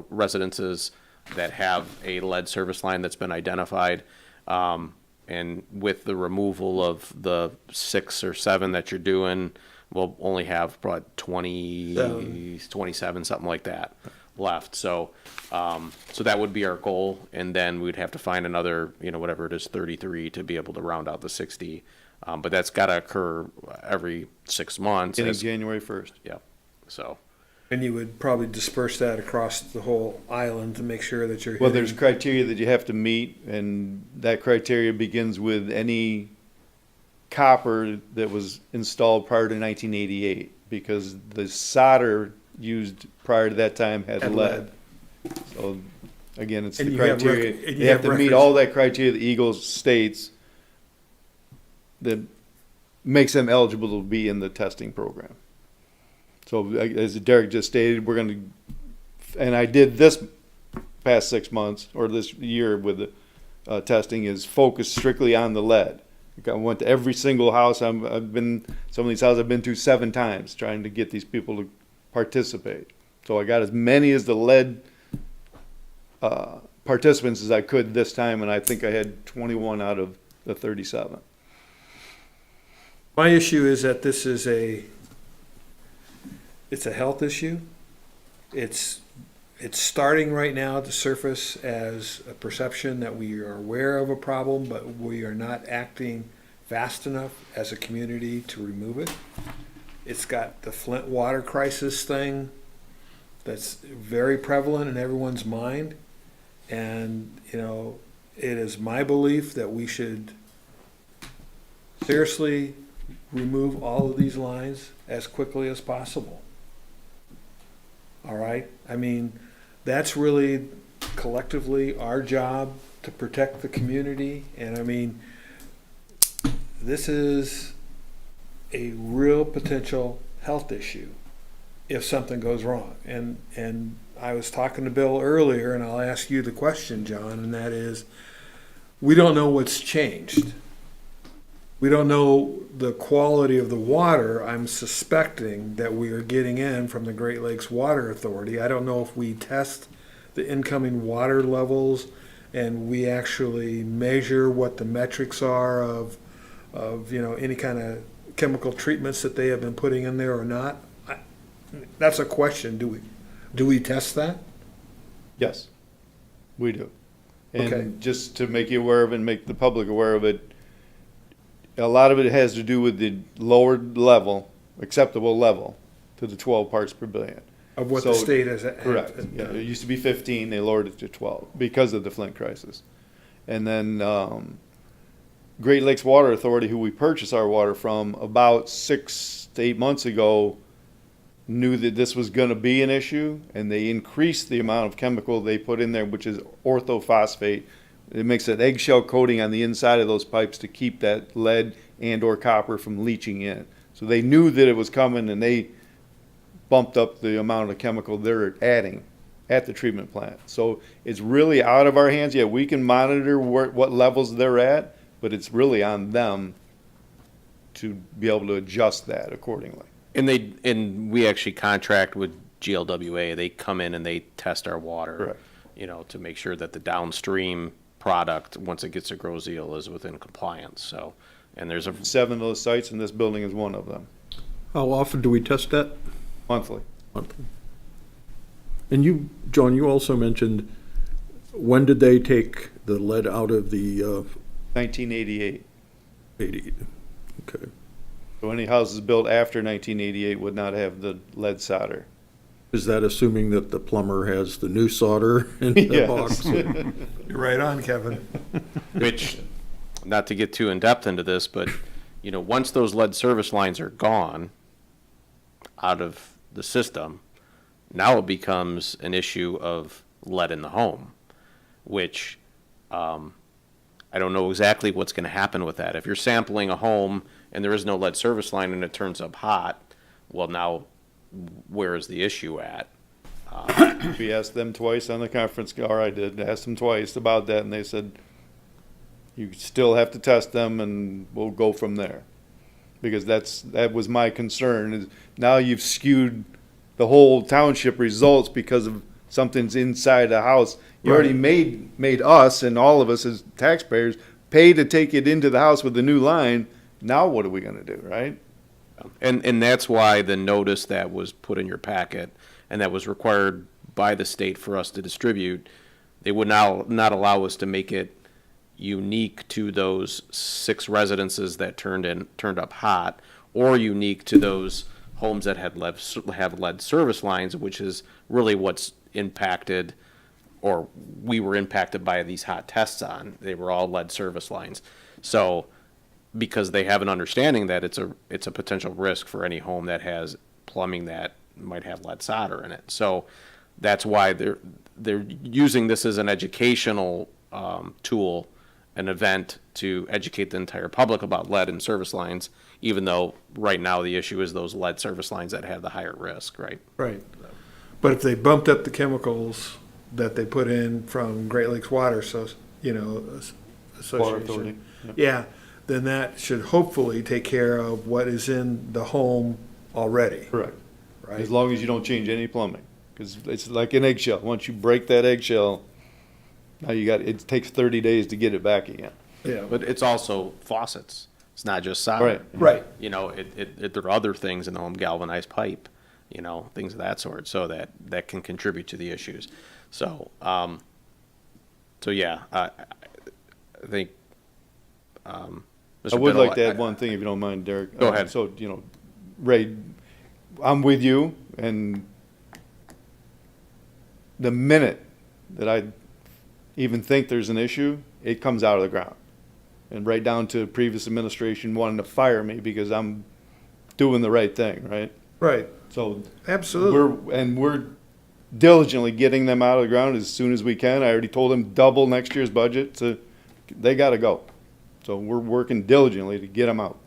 residences that have a lead service line that's been identified. And with the removal of the 6 or 7 that you're doing, we'll only have probably 27, something like that left. So, so that would be our goal. And then we'd have to find another, whatever it is, 33 to be able to round out the 60. But that's got to occur every 6 months. Beginning January 1st. Yeah. So. And you would probably disperse that across the whole island to make sure that you're Well, there's hitting. criteria that you have to meet, and that criteria begins with any copper that was installed prior to 1988, because the solder used prior to that time had Had lead. So, again, it's And the you have criteria. and you They have to meet records. all that criteria the Eagles states that makes them eligible to be in the testing program. So as Derek just stated, we're going to, and I did this past 6 months or this year with the testing, is focus strictly on the lead. I went to every single house. I've been, some of these houses I've been to 7 times trying to get these people to participate. So I got as many as the lead participants as I could this time, and I think I had 21 out of the 37. My issue is that this is it's a health issue. It's starting right now to surface as a perception that we are aware of a problem, but we are not acting fast enough as a community to remove it. It's got the Flint water crisis thing that's very prevalent in everyone's mind. And, it is my belief that we should seriously remove all of these lines as quickly as possible. All right? I mean, that's really collectively our job to protect the community. And I mean, this is a real potential health issue if something goes wrong. And I was talking to Bill earlier, and I'll ask you the question, John, and that is, we don't know what's changed. We don't know the quality of the water I'm suspecting that we are getting in from the Great Lakes Water Authority. I don't know if we test the incoming water levels and we actually measure what the metrics are of any kind of chemical treatments that they have been putting in there or not. That's a question. Do we test that? Yes, we do. And Okay. just to make you aware of it and make the public aware of it, a lot of it has to do with the lower level, acceptable level, to the 12 parts per billion. Of what the So- state has. Correct. Yeah, it used to be 15, they lowered it to 12 because of the Flint crisis. And then Great Lakes Water Authority, who we purchase our water from, about 6 to 8 months ago, knew that this was going to be an issue, and they increased the amount of chemical they put in there, which is orthophosphate. It makes an eggshell coating on the inside of those pipes to keep that lead and or copper from leaching in. So they knew that it was coming, and they bumped up the amount of chemical they're adding at the treatment plant. So it's really out of our hands. Yeah, we can monitor what levels they're at, but it's really on them to be able to adjust that accordingly. And we actually contract with GLWA. They come in and they test our water, Correct. to make sure that the downstream product, once it gets to Grozeal, is within compliance. So, and there's 7 of those sites, and this building is one of them, How often do we test that? monthly. Monthly. And you, John, you also mentioned, when did they take the lead out of the 1988. 80? Okay. So any houses built after 1988 would not have the lead solder. Is that assuming that the plumber has the new solder in the Yes. box? You're right on, Kevin. which, not to get too in-depth into this, but, once those lead service lines are gone out of the system, now it becomes an issue of lead in the home, which I don't know exactly what's going to happen with that. If you're sampling a home and there is no lead service line and it turns up hot, well, now where is the issue at? We asked them twice on the conference call, or I did, asked them twice about that, and they said, you still have to test them, and we'll go from there. Because that was my concern, is now you've skewed the whole township results because of something's inside the house. You already made us and all of us as taxpayers pay to take it into the house with the new line. Now what are we gonna do, right? And that's why the notice that was put in your packet and that was required by the state for us to distribute, they would now not allow us to make it unique to those 6 residences that turned up hot, or unique to those homes that have lead service lines, which is really what's impacted, or we were impacted by these hot tests on. They were all lead service lines. So, because they have an understanding that it's a potential risk for any home that has plumbing that might have lead solder in it. So that's why they're using this as an educational tool, an event to educate the entire public about lead and service lines, even though right now the issue is those lead service lines that have the higher risk, right? Right. But if they bumped up the chemicals that they put in from Great Lakes Water, Water Authority, Association, yeah, then that should hopefully take care of what is in the home already, Correct. right? As long as you don't change any plumbing, because it's like an eggshell. Once you break that eggshell, now it takes 30 days to get it back again. Yeah, But it's also faucets. It's not just solder. Right. right. You know, there are other things in the home, galvanized pipe, things of that sort, so that can contribute to the issues. So, yeah, I think, Mr. I would Biddle, like to add one thing, if you don't mind, Derek. Go ahead. So, Ray, I'm with you, and the minute that I even think there's an issue, it comes out of the ground. And right down to previous administration wanting to fire me because I'm doing the right thing, right? Right, So absolutely. we're diligently getting them out of the ground as soon as we can. I already told them double next year's budget, so they gotta go. So we're working diligently to get them out.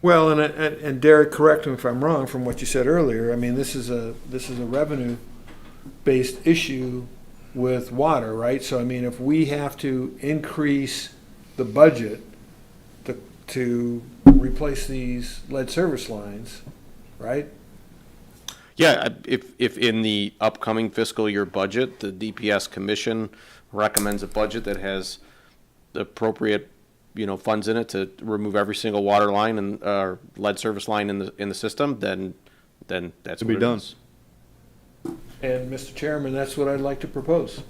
Well, and Derek, correct me if I'm wrong from what you said earlier. I mean, this is a revenue-based issue with water, right? So, I mean, if we have to increase the budget to replace these lead service lines, right? Yeah, if in the upcoming fiscal year budget, the DPS commission recommends a budget that has the appropriate, funds in it to remove every single water line and, lead service line in the system, then that's To what be it done. is. And Mr. Chairman, that's what I'd like to propose.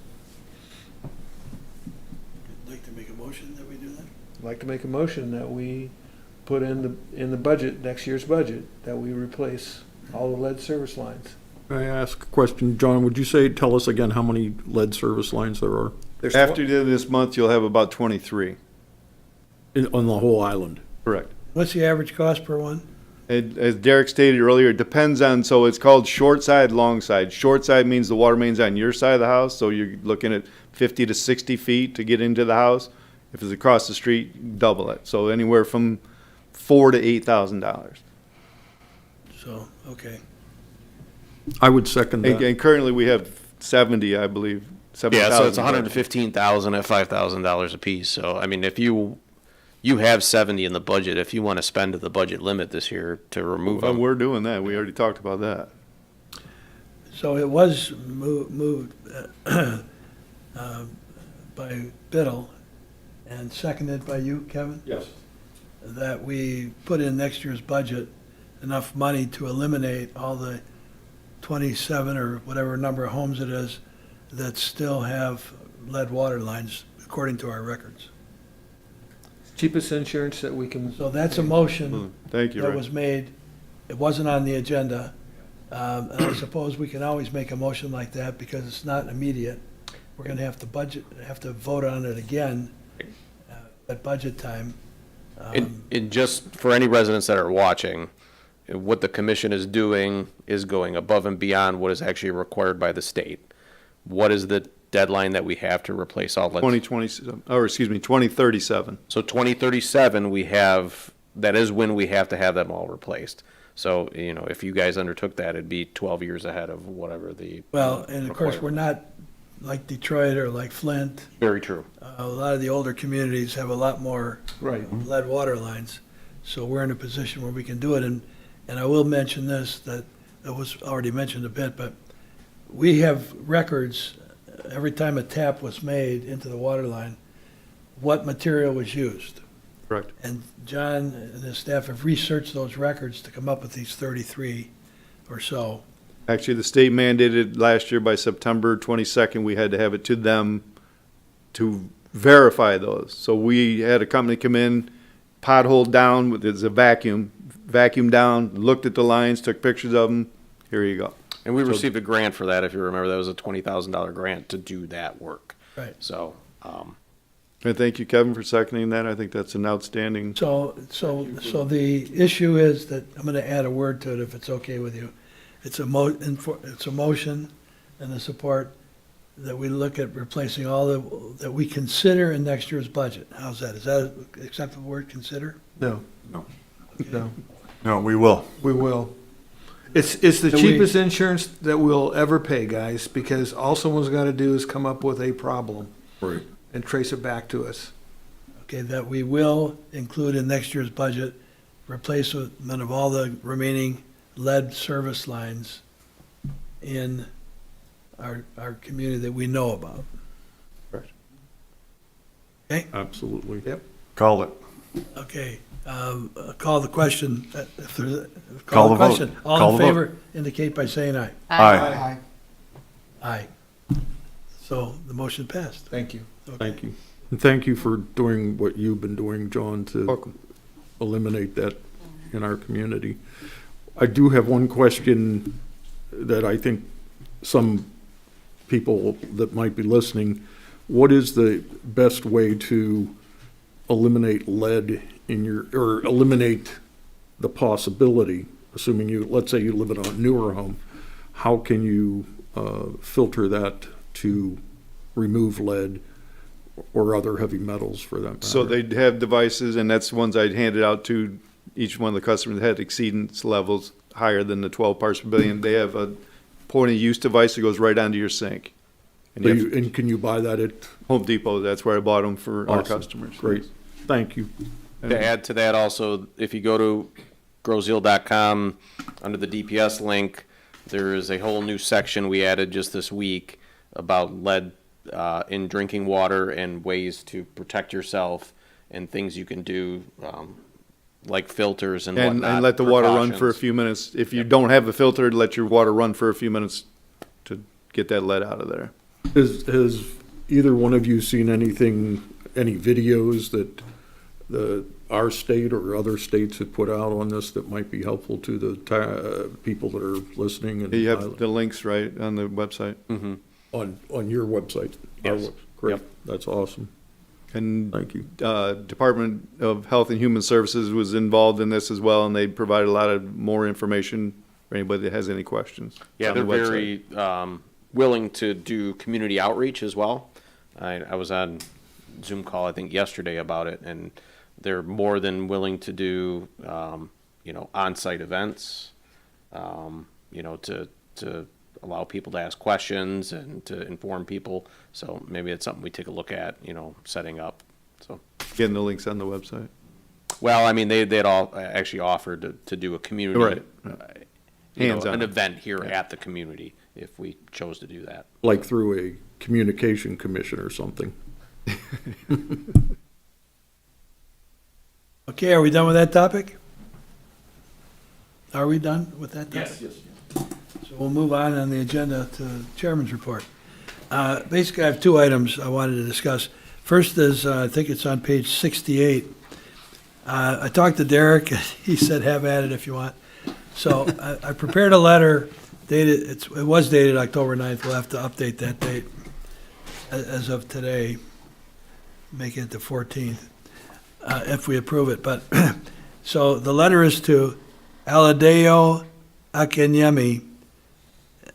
Like to make a motion that we do that? I'd like to make a motion that we put in the budget, next year's budget, that we replace all the lead service lines. May I ask a question, John? Would you tell us again how many lead service lines there are There's After the end of this month, you'll have about 23. on the whole island? Correct. What's the average cost per one? As Derek stated earlier, it depends on, so it's called short side, long side. Short side means the water main's on your side of the house, so you're looking at 50 to 60 feet to get into the house. If it's across the street, double it. So anywhere from $4,000 to $8,000. So, okay. I would second that. And currently, we have 70, I believe. Yeah, so it's 70,000. $115,000 at $5,000 a piece. So, I mean, if you have 70 in the budget, if you want to spend the budget limit this year to remove Well, them. we're doing that. We already talked about that. So it was moved by Biddle and seconded by you, Kevin, Yes. that we put in next year's budget enough money to eliminate all the 27 or whatever number of homes it is that still have lead water lines, according to our records. cheapest insurance that we can. So that's a motion Thank you, that Ray. was made. It wasn't on the agenda. And I suppose we can always make a motion like that because it's not immediate. We're gonna have to vote on it again at budget time. And just for any residents that are watching, what the commission is doing is going above and beyond what is actually required by the state. What is the deadline that we have to replace all lead? 2037. So 2037, that is when we have to have them all replaced. So, if you guys undertook that, it'd be 12 years ahead of whatever the. Well, and of course, we're requirement. not like Detroit or like Flint. Very true. A lot of the older communities have a lot more Right. lead water lines. So we're in a position where we can do it, and I will mention this, that it was already mentioned a bit, but we have records, every time a tap was made into the water line, what material was used. Correct. And John and his staff have researched those records to come up with these 33 or so. Actually, the state mandated last year by September 22nd, we had to have it to them to verify those. So we had a company come in, pothole down, there's a vacuum down, looked at the lines, took pictures of them, here you go. And we received a grant for that, if you remember, that was a $20,000 grant to do that work. Right. So, And thank you, Kevin, for seconding that. I think that's an outstanding. So the issue is that, I'm gonna add a word to it if it's okay with you. It's a motion and a support that we look at replacing that we consider in next year's budget. How's that? Is that an acceptable word, consider? No. No. No, No, we will. we will. It's the So we- cheapest insurance that we'll ever pay, guys, because all someone's gotta do is come up with a problem Right. and trace it back to us. Okay, that we will include in next year's budget replacement of all the remaining lead service lines in our community that we know about. Correct. Okay, Absolutely. Call it. okay, call the question, if there's, Call the vote. question. All Call in the vote. favor, indicate by saying aye. Aye. Aye. So the motion passed. Thank you. Okay. Thank you. And thank you for doing what you've been doing, John, to Welcome. eliminate that in our community. I do have one question that I think some people that might be listening, what is the best way to eliminate lead in or eliminate the possibility, assuming let's say you live in a newer home, how can you filter that to remove lead or other heavy metals for that matter? So they'd have devices, and that's the ones I'd handed out to each one of the customers that had exceedance levels higher than the 12 parts per billion. They have a point of use device that goes right onto your sink. And So you have and can you buy that at? Home Depot, that's where I bought them for our Awesome. customers. Great, thank you. to add to that also, if you go to growzeal.com, under the DPS link, there is a whole new section we added just this week about lead in drinking water and ways to protect yourself and things you can do, like filters and whatnot. And let the water run for a precautions. few minutes. If you don't have a filter, let your water run for a few minutes to get that lead out of there. Has either one of you seen anything, any videos that our state or other states have put out on this that might be helpful to the people that are listening? And You have the links right on the website. on your website? Our Yes. Great, Yep. that's awesome. And Thank you. Department of Health and Human Services was involved in this as well, and they provided a lot of more information for anybody that has any questions. Yeah, on the they're website. very willing to do community outreach as well. I was on Zoom call, I think, yesterday about it, and they're more than willing to do, on-site events, to allow people to ask questions and to inform people. So maybe it's something we take a look at, setting up. So, Getting the links on the website. well, I mean, they'd all actually offered to do a community, Right. an Hands-on. event here at the community if we chose to do that. Like through a communication commission or something. Okay, are we done with that topic? Are we done with that topic? Yes. So we'll move on the agenda to the chairman's report. Basically, I have two items I wanted to discuss. First is, I think it's on page 68. I talked to Derek, and he said, have at it if you want. So I prepared a letter dated, it was dated October 9th. We'll have to update that date as of today, make it the 14th, if we approve it. But, so the letter is to Aladeo Akinyemi,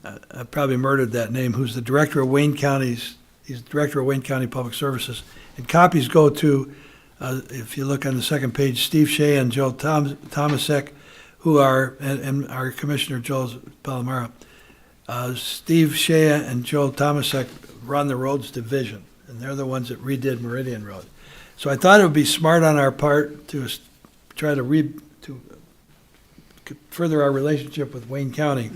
I probably murdered that name, who's the director of Wayne County's, he's the director of Wayne County Public Services. And copies go to, if you look on the second page, Steve Shea and Joe Tomasek, who are, and our Commissioner Joe Palomaro. Steve Shea and Joe Tomasek run the roads division, and they're the ones that redid Meridian Road. So I thought it would be smart on our part to try to further our relationship with Wayne County,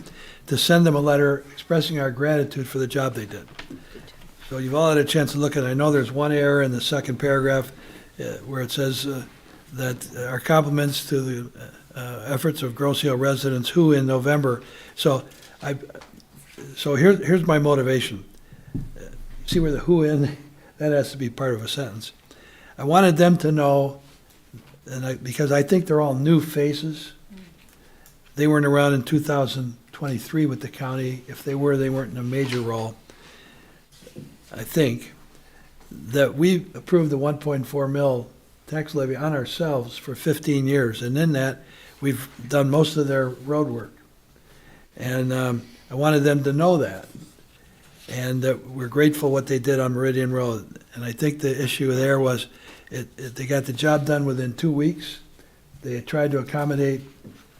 to send them a letter expressing our gratitude for the job they did. So you've all had a chance to look at it. I know there's one error in the second paragraph where it says that our compliments to the efforts of Grosse Hill residents who in November. So here's my motivation. See where the who in, that has to be part of a sentence. I wanted them to know, because I think they're all new faces. They weren't around in 2023 with the county. If they were, they weren't in a major role. I think that we approved the 1.4 mil tax levy on ourselves for 15 years. And in that, we've done most of their road work. And I wanted them to know that. And that we're grateful what they did on Meridian Road. And I think the issue there was they got the job done within 2 weeks. They tried to accommodate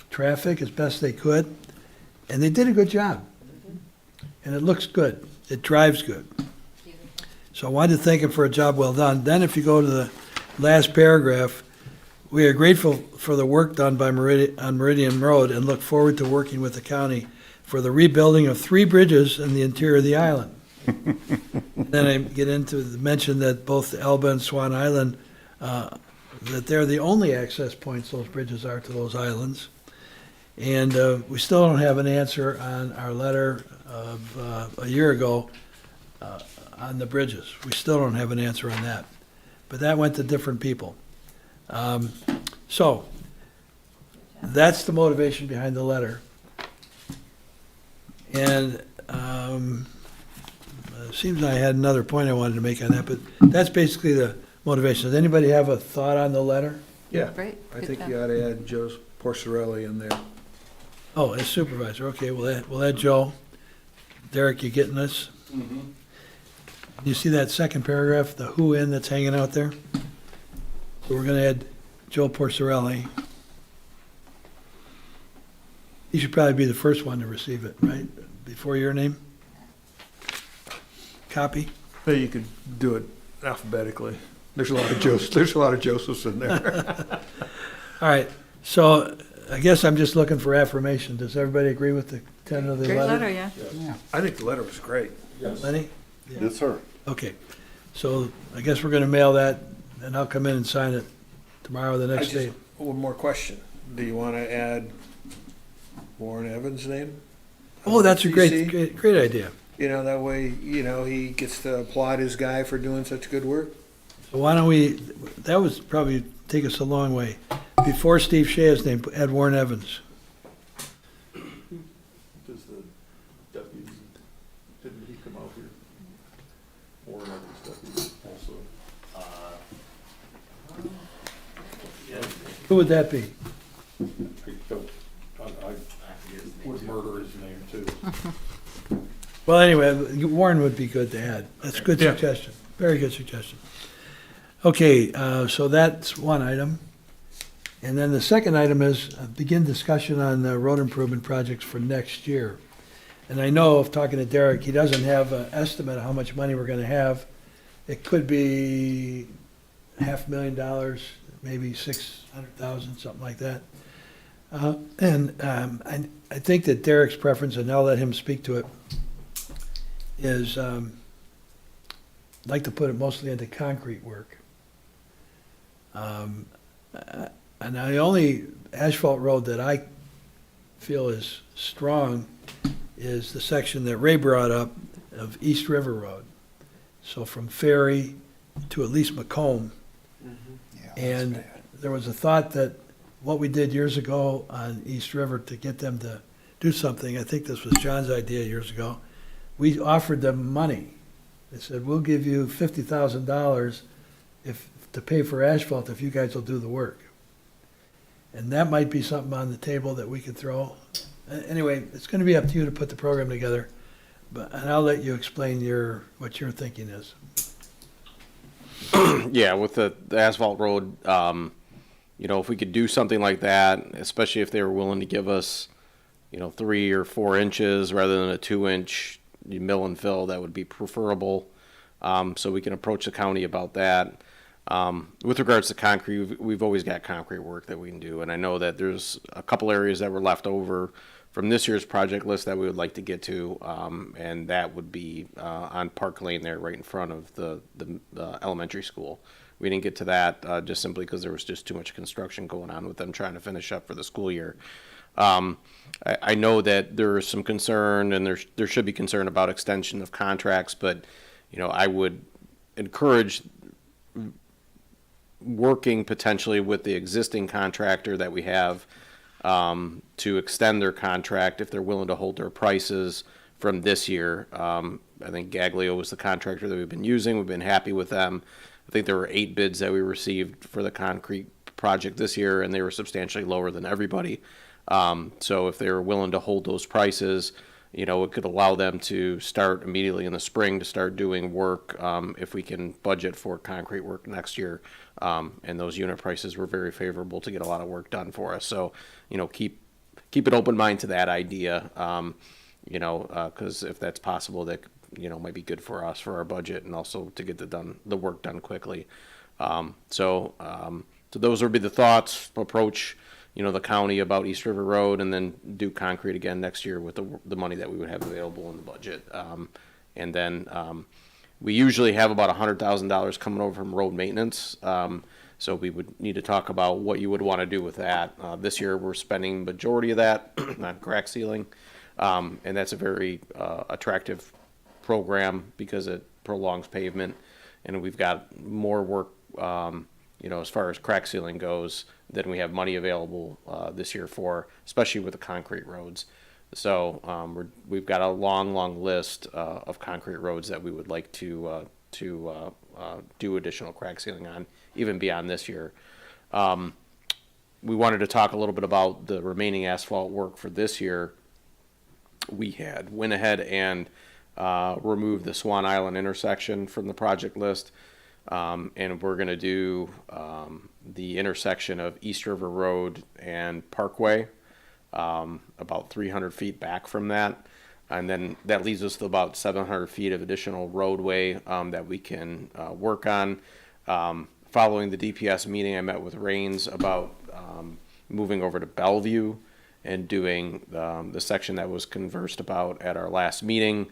traffic as best they could. And they did a good job. And it looks good. It drives good. So I wanted to thank them for a job well done. Then if you go to the last paragraph, we are grateful for the work done by on Meridian Road and look forward to working with the county for the rebuilding of 3 bridges in the interior of the island. Then I get into the mention that both Elba and Swan Island, that they're the only access points those bridges are to those islands. And we still don't have an answer on our letter of a year ago on the bridges. We still don't have an answer on that. But that went to different people. So that's the motivation behind the letter. And it seems I had another point I wanted to make on that, but that's basically the motivation. Does anybody have a thought on the letter? Yeah, Great. I Good think job. you ought to add Joe Porcerelli in there. Oh, as supervisor, okay, we'll add Joe. Derek, you getting this? You see that second paragraph, the who in that's hanging out there? So we're gonna add Joe Porcerelli. He should probably be the first one to receive it, right? Before your name? Copy? Hey, you could do it alphabetically. There's a lot of Josephs in there. All right, so I guess I'm just looking for affirmation. Does everybody agree with the tenor of the Great letter, letter? yeah. I think the letter was great. Lenny? Yes, sir. Okay, so I guess we're gonna mail that, and I'll come in and sign it tomorrow or the next day. One more question. Do you want to add Warren Evans' name? Oh, that's a CC? great idea. You know, that way, you know, he gets to applaud his guy for doing such good work. So why don't we, that would probably take us a long way. Before Steve Shea's name, add Warren Evans. Does the deputy, didn't he come out here? Warren Evans deputy also. Who would that be? I would murder his name too. Well, anyway, Warren would be good to add. That's a good Yeah. suggestion. Very good suggestion. Okay, so that's one item. And then the second item is begin discussion on the road improvement projects for next year. And I know, of talking to Derek, he doesn't have an estimate of how much money we're gonna have. It could be $500,000, maybe 600,000, something like that. I think that Derek's preference, and I'll let him speak to it, is I'd like to put it mostly into concrete work. And the only asphalt road that I feel is strong is the section that Ray brought up of East River Road. So from Ferry to at least Macomb. And there was a thought that what we did years ago on East River to get them to do something, I think this was John's idea years ago, we offered them money. They said, we'll give you $50,000 to pay for asphalt if you guys will do the work. And that might be something on the table that we could throw. Anyway, it's gonna be up to you to put the program together, and I'll let you explain what your thinking is. Yeah, with the asphalt road, if we could do something like that, especially if they were willing to give us, 3 or 4 inches rather than a 2-inch mill and fill, that would be preferable. So we can approach the county about that. With regards to concrete, we've always got concrete work that we can do, and I know that there's a couple areas that were left over from this year's project list that we would like to get to, and that would be on Park Lane there, right in front of the elementary school. We didn't get to that just simply because there was just too much construction going on with them trying to finish up for the school year. I know that there is some concern, and there should be concern about extension of contracts, but I would encourage working potentially with the existing contractor that we have to extend their contract if they're willing to hold their prices from this year. I think Gaglio was the contractor that we've been using. We've been happy with them. I think there were 8 bids that we received for the concrete project this year, and they were substantially lower than everybody. So if they were willing to hold those prices, it could allow them to start immediately in the spring to start doing work if we can budget for concrete work next year. And those unit prices were very favorable to get a lot of work done for us. So, keep an open mind to that idea, because if that's possible, that, might be good for us, for our budget, and also to get the work done quickly. So those would be the thoughts, approach the county about East River Road, and then do concrete again next year with the money that we would have available in the budget. And then we usually have about $100,000 coming over from road maintenance. So we would need to talk about what you would want to do with that. This year, we're spending majority of that on crack sealing. And that's a very attractive program because it prolongs pavement. And we've got more work, as far as crack sealing goes, than we have money available this year for, especially with the concrete roads. So we've got a long list of concrete roads that we would like to do additional crack sealing on, even beyond this year. We wanted to talk a little bit about the remaining asphalt work for this year. We went ahead and removed the Swan Island intersection from the project list. And we're going to do the intersection of East River Road and Parkway, about 300 feet back from that. And then that leaves us to about 700 feet of additional roadway that we can work on. Following the DPS meeting, I met with Rains about moving over to Bellevue and doing the section that was conversed about at our last meeting.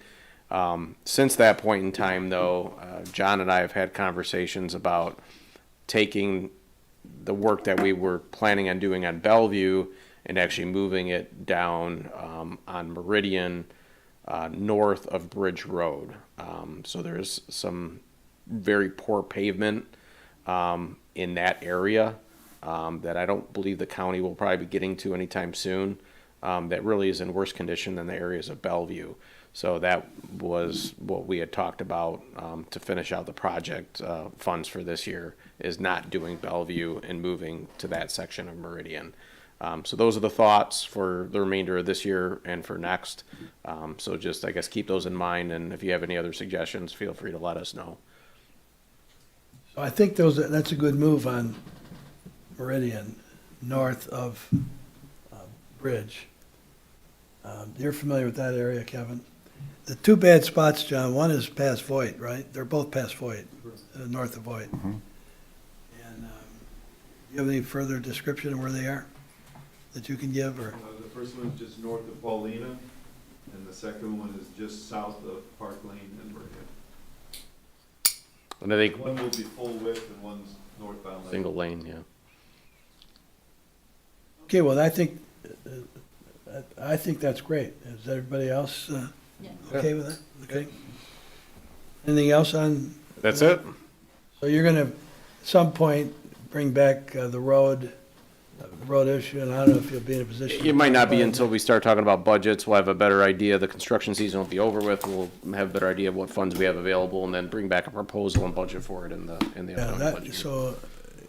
Since that point in time, though, John and I have had conversations about taking the work that we were planning on doing on Bellevue and actually moving it down on Meridian north of Bridge Road. So there's some very poor pavement in that area that I don't believe the county will probably be getting to anytime soon. That really is in worse condition than the areas of Bellevue. So that was what we had talked about to finish out the project funds for this year, is not doing Bellevue and moving to that section of Meridian. So those are the thoughts for the remainder of this year and for next. So just, I guess, keep those in mind, and if you have any other suggestions, feel free to let us know. So I think that's a good move on Meridian, north of Bridge. You're familiar with that area, Kevin? The two bad spots, John, one is past Voight, right? They're both past Voight, north of Voight. And do you have any further description of where they are that you can give, or? The first one is just north of Paulina, and the second one is just south of Park Lane and Meridian. And I think One will be full width and one's northbound lane. single lane, yeah. Okay, well, I think that's great. Is everybody else okay with that? Okay. Anything else on? That's it. So you're gonna, at some point, bring back the road issue, and I don't know if you'll be in a position. It might not be until we start talking about budgets. We'll have a better idea. The construction season will be over with. We'll have a better idea of what funds we have available, and then bring back a proposal and budget for it in the Yeah, upcoming budget year. so,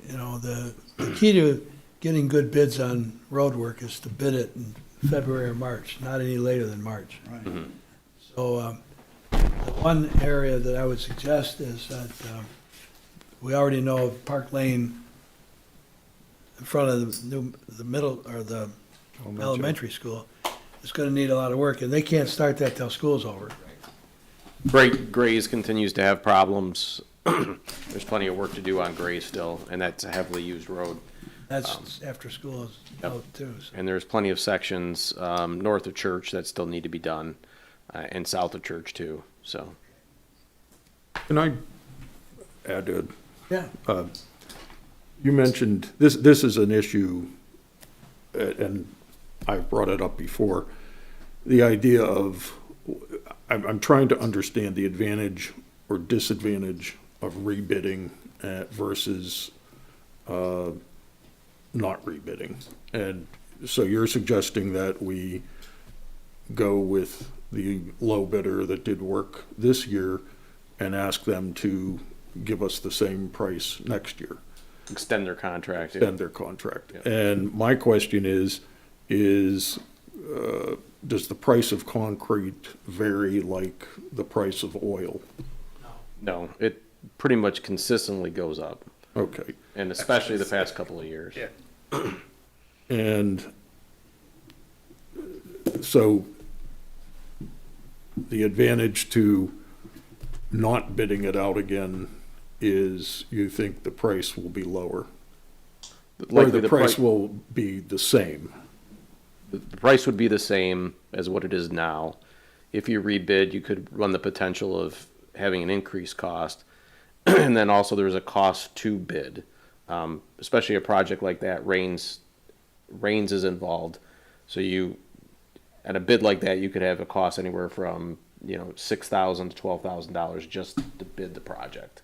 the key to getting good bids on road work is to bid it in February or March, not any later than March. Right. So, the one area that I would suggest is that we already know Park Lane in front of the middle, or the elementary school, is gonna need a lot of work, and they can't start that till school's over. Grays continues to have problems there's plenty of work to do on Gray still, and that's a heavily used road. That's after school is Yep. out too, so. And there's plenty of sections north of Church that still need to be done, and south of Church too, so. Can I add, Yeah, you mentioned, this is an issue, and I've brought it up before, the idea of, I'm trying to understand the advantage or disadvantage of rebidding versus not rebidding. And so you're suggesting that we go with the low bidder that did work this year and ask them to give us the same price next year, Extend their contract. extend their contract. Yeah. And my question is, does the price of concrete vary like the price of oil? No, it pretty much consistently goes up, Okay. and especially the past couple of years. And so the advantage to not bidding it out again is you think the price will be lower? Or Likely the price will be the same? The price would be the same as what it is now. If you rebid, you could run the potential of having an increased cost. And then also there's a cost to bid. Especially a project like that, rains is involved. So at a bid like that, you could have a cost anywhere from, $6,000 to $12,000 just to bid the project.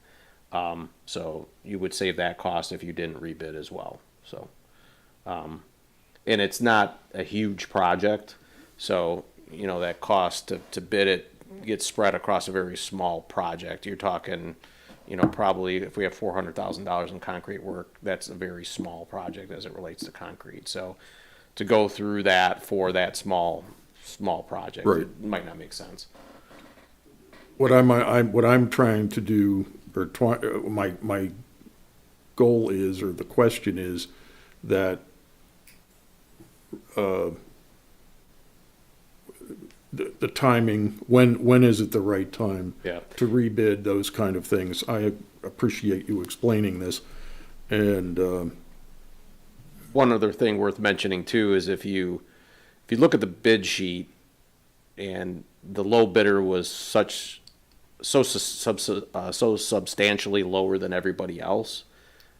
So you would save that cost if you didn't rebid as well, so. And it's not a huge project, so, that cost to bid it gets spread across a very small project. You're talking, probably if we have $400,000 in concrete work, that's a very small project as it relates to concrete. So to go through that for that small project, Right. it might not make sense. What I'm trying to do, or my goal is, or the question is, that the timing, when is it the right time Yeah. to rebid, those kind of things. I appreciate you explaining this, and One other thing worth mentioning too is if you look at the bid sheet and the low bidder was so substantially lower than everybody else,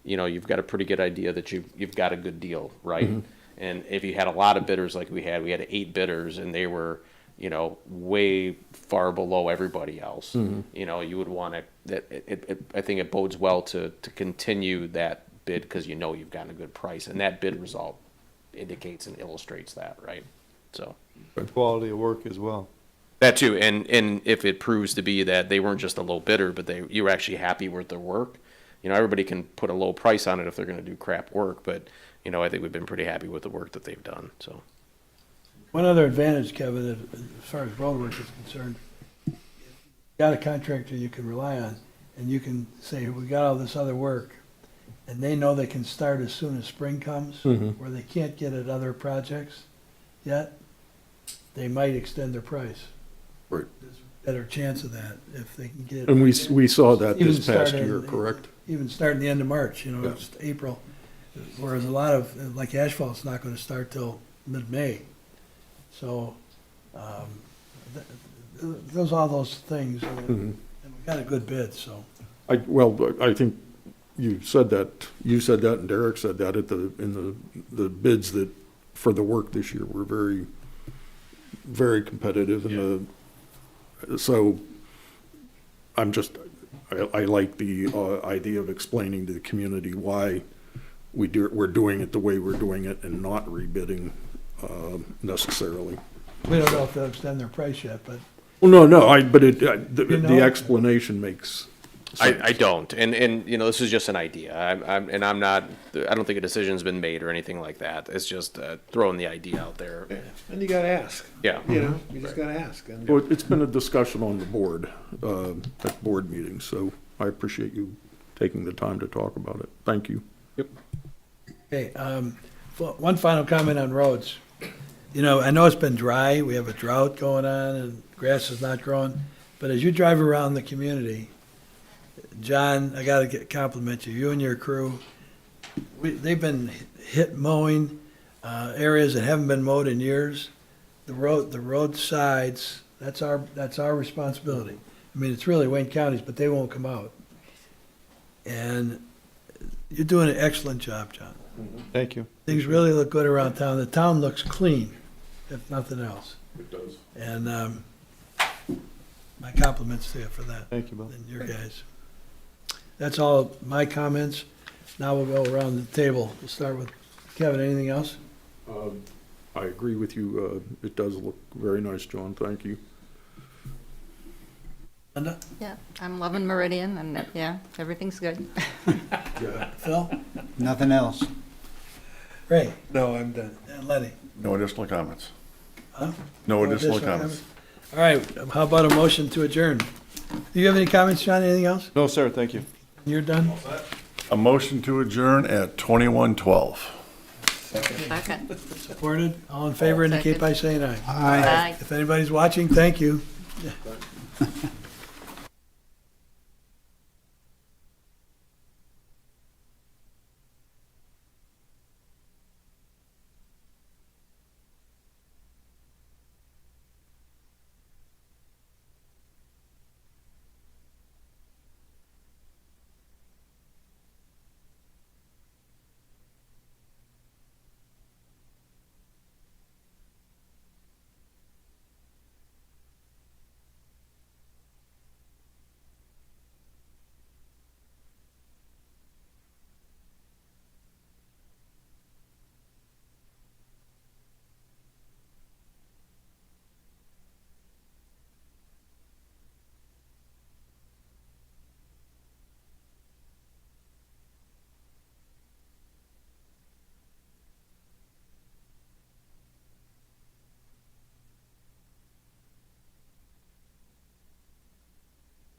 you've got a pretty good idea that you've got a good deal, right? And if you had a lot of bidders like we had 8 bidders and they were, way far below everybody else, you would want to, I think it bodes well to continue that bid because you've gotten a good price, and that bid result indicates and illustrates that, right? So Quality of work as well. that too, and if it proves to be that they weren't just a low bidder, but you were actually happy with their work, everybody can put a low price on it if they're going to do crap work, but I think we've been pretty happy with the work that they've done. So one other advantage, Kevin, as far as road work is concerned, you got a contractor you can rely on, and you can say, we got all this other work, and they know they can start as soon as spring comes, where they can't get at other projects yet, they might extend their price. Right. There's a better chance of that if they can get. we saw that Even this past start year, in- correct? Even starting the end of March, Yeah. it's April, whereas a lot of, like asphalt's not gonna start till mid-May. So, there's all those things, and we got a good bid, so. I think you said that, and Derek said that in the bids that, for the work this year, were very, very competitive, and so I'm just, I like the idea of explaining to the community why we're doing it the way we're doing it and not rebidding necessarily. We don't know if they'll extend their price yet, but Well, no, but the know? explanation makes sense. I don't, and this is just an idea. I'm not. I don't think a decision's been made or anything like that. It's just throwing the idea out there. And you gotta ask, Yeah. you just gotta ask. And Well, it's been a discussion on the board, at board meetings, so I appreciate you taking the time to talk about it. Thank you. hey, one final comment on roads. I know it's been dry, we have a drought going on and grass is not growing, but as you drive around the community, John, I gotta compliment you, you and your crew. They've been hit mowing, areas that haven't been mowed in years. The road sides, that's our responsibility. I mean, it's really Wayne County's, but they won't come out. And you're doing an excellent job, John. Thank you. Things really look good around town. The town looks clean, if nothing else. It does. And my compliments to you for that. Thank you, Bill. And your guys. That's all my comments. Now we'll go around the table. We'll start with Kevin. Anything else? I agree with you. It does look very nice, John. Thank you. Linda? Yeah, I'm loving Meridian, and yeah, everything's good. Phil? Nothing else. Ray? No, I'm done. And Lenny? No additional comments. Huh? No additional comments. All right, how about a motion to adjourn? Do you have any comments, John? Anything else? No, sir, thank you. You're done? A motion to adjourn at 21:12. Second. Supported? All in favor indicate by saying aye. Aye. Aye. If anybody's watching, thank you.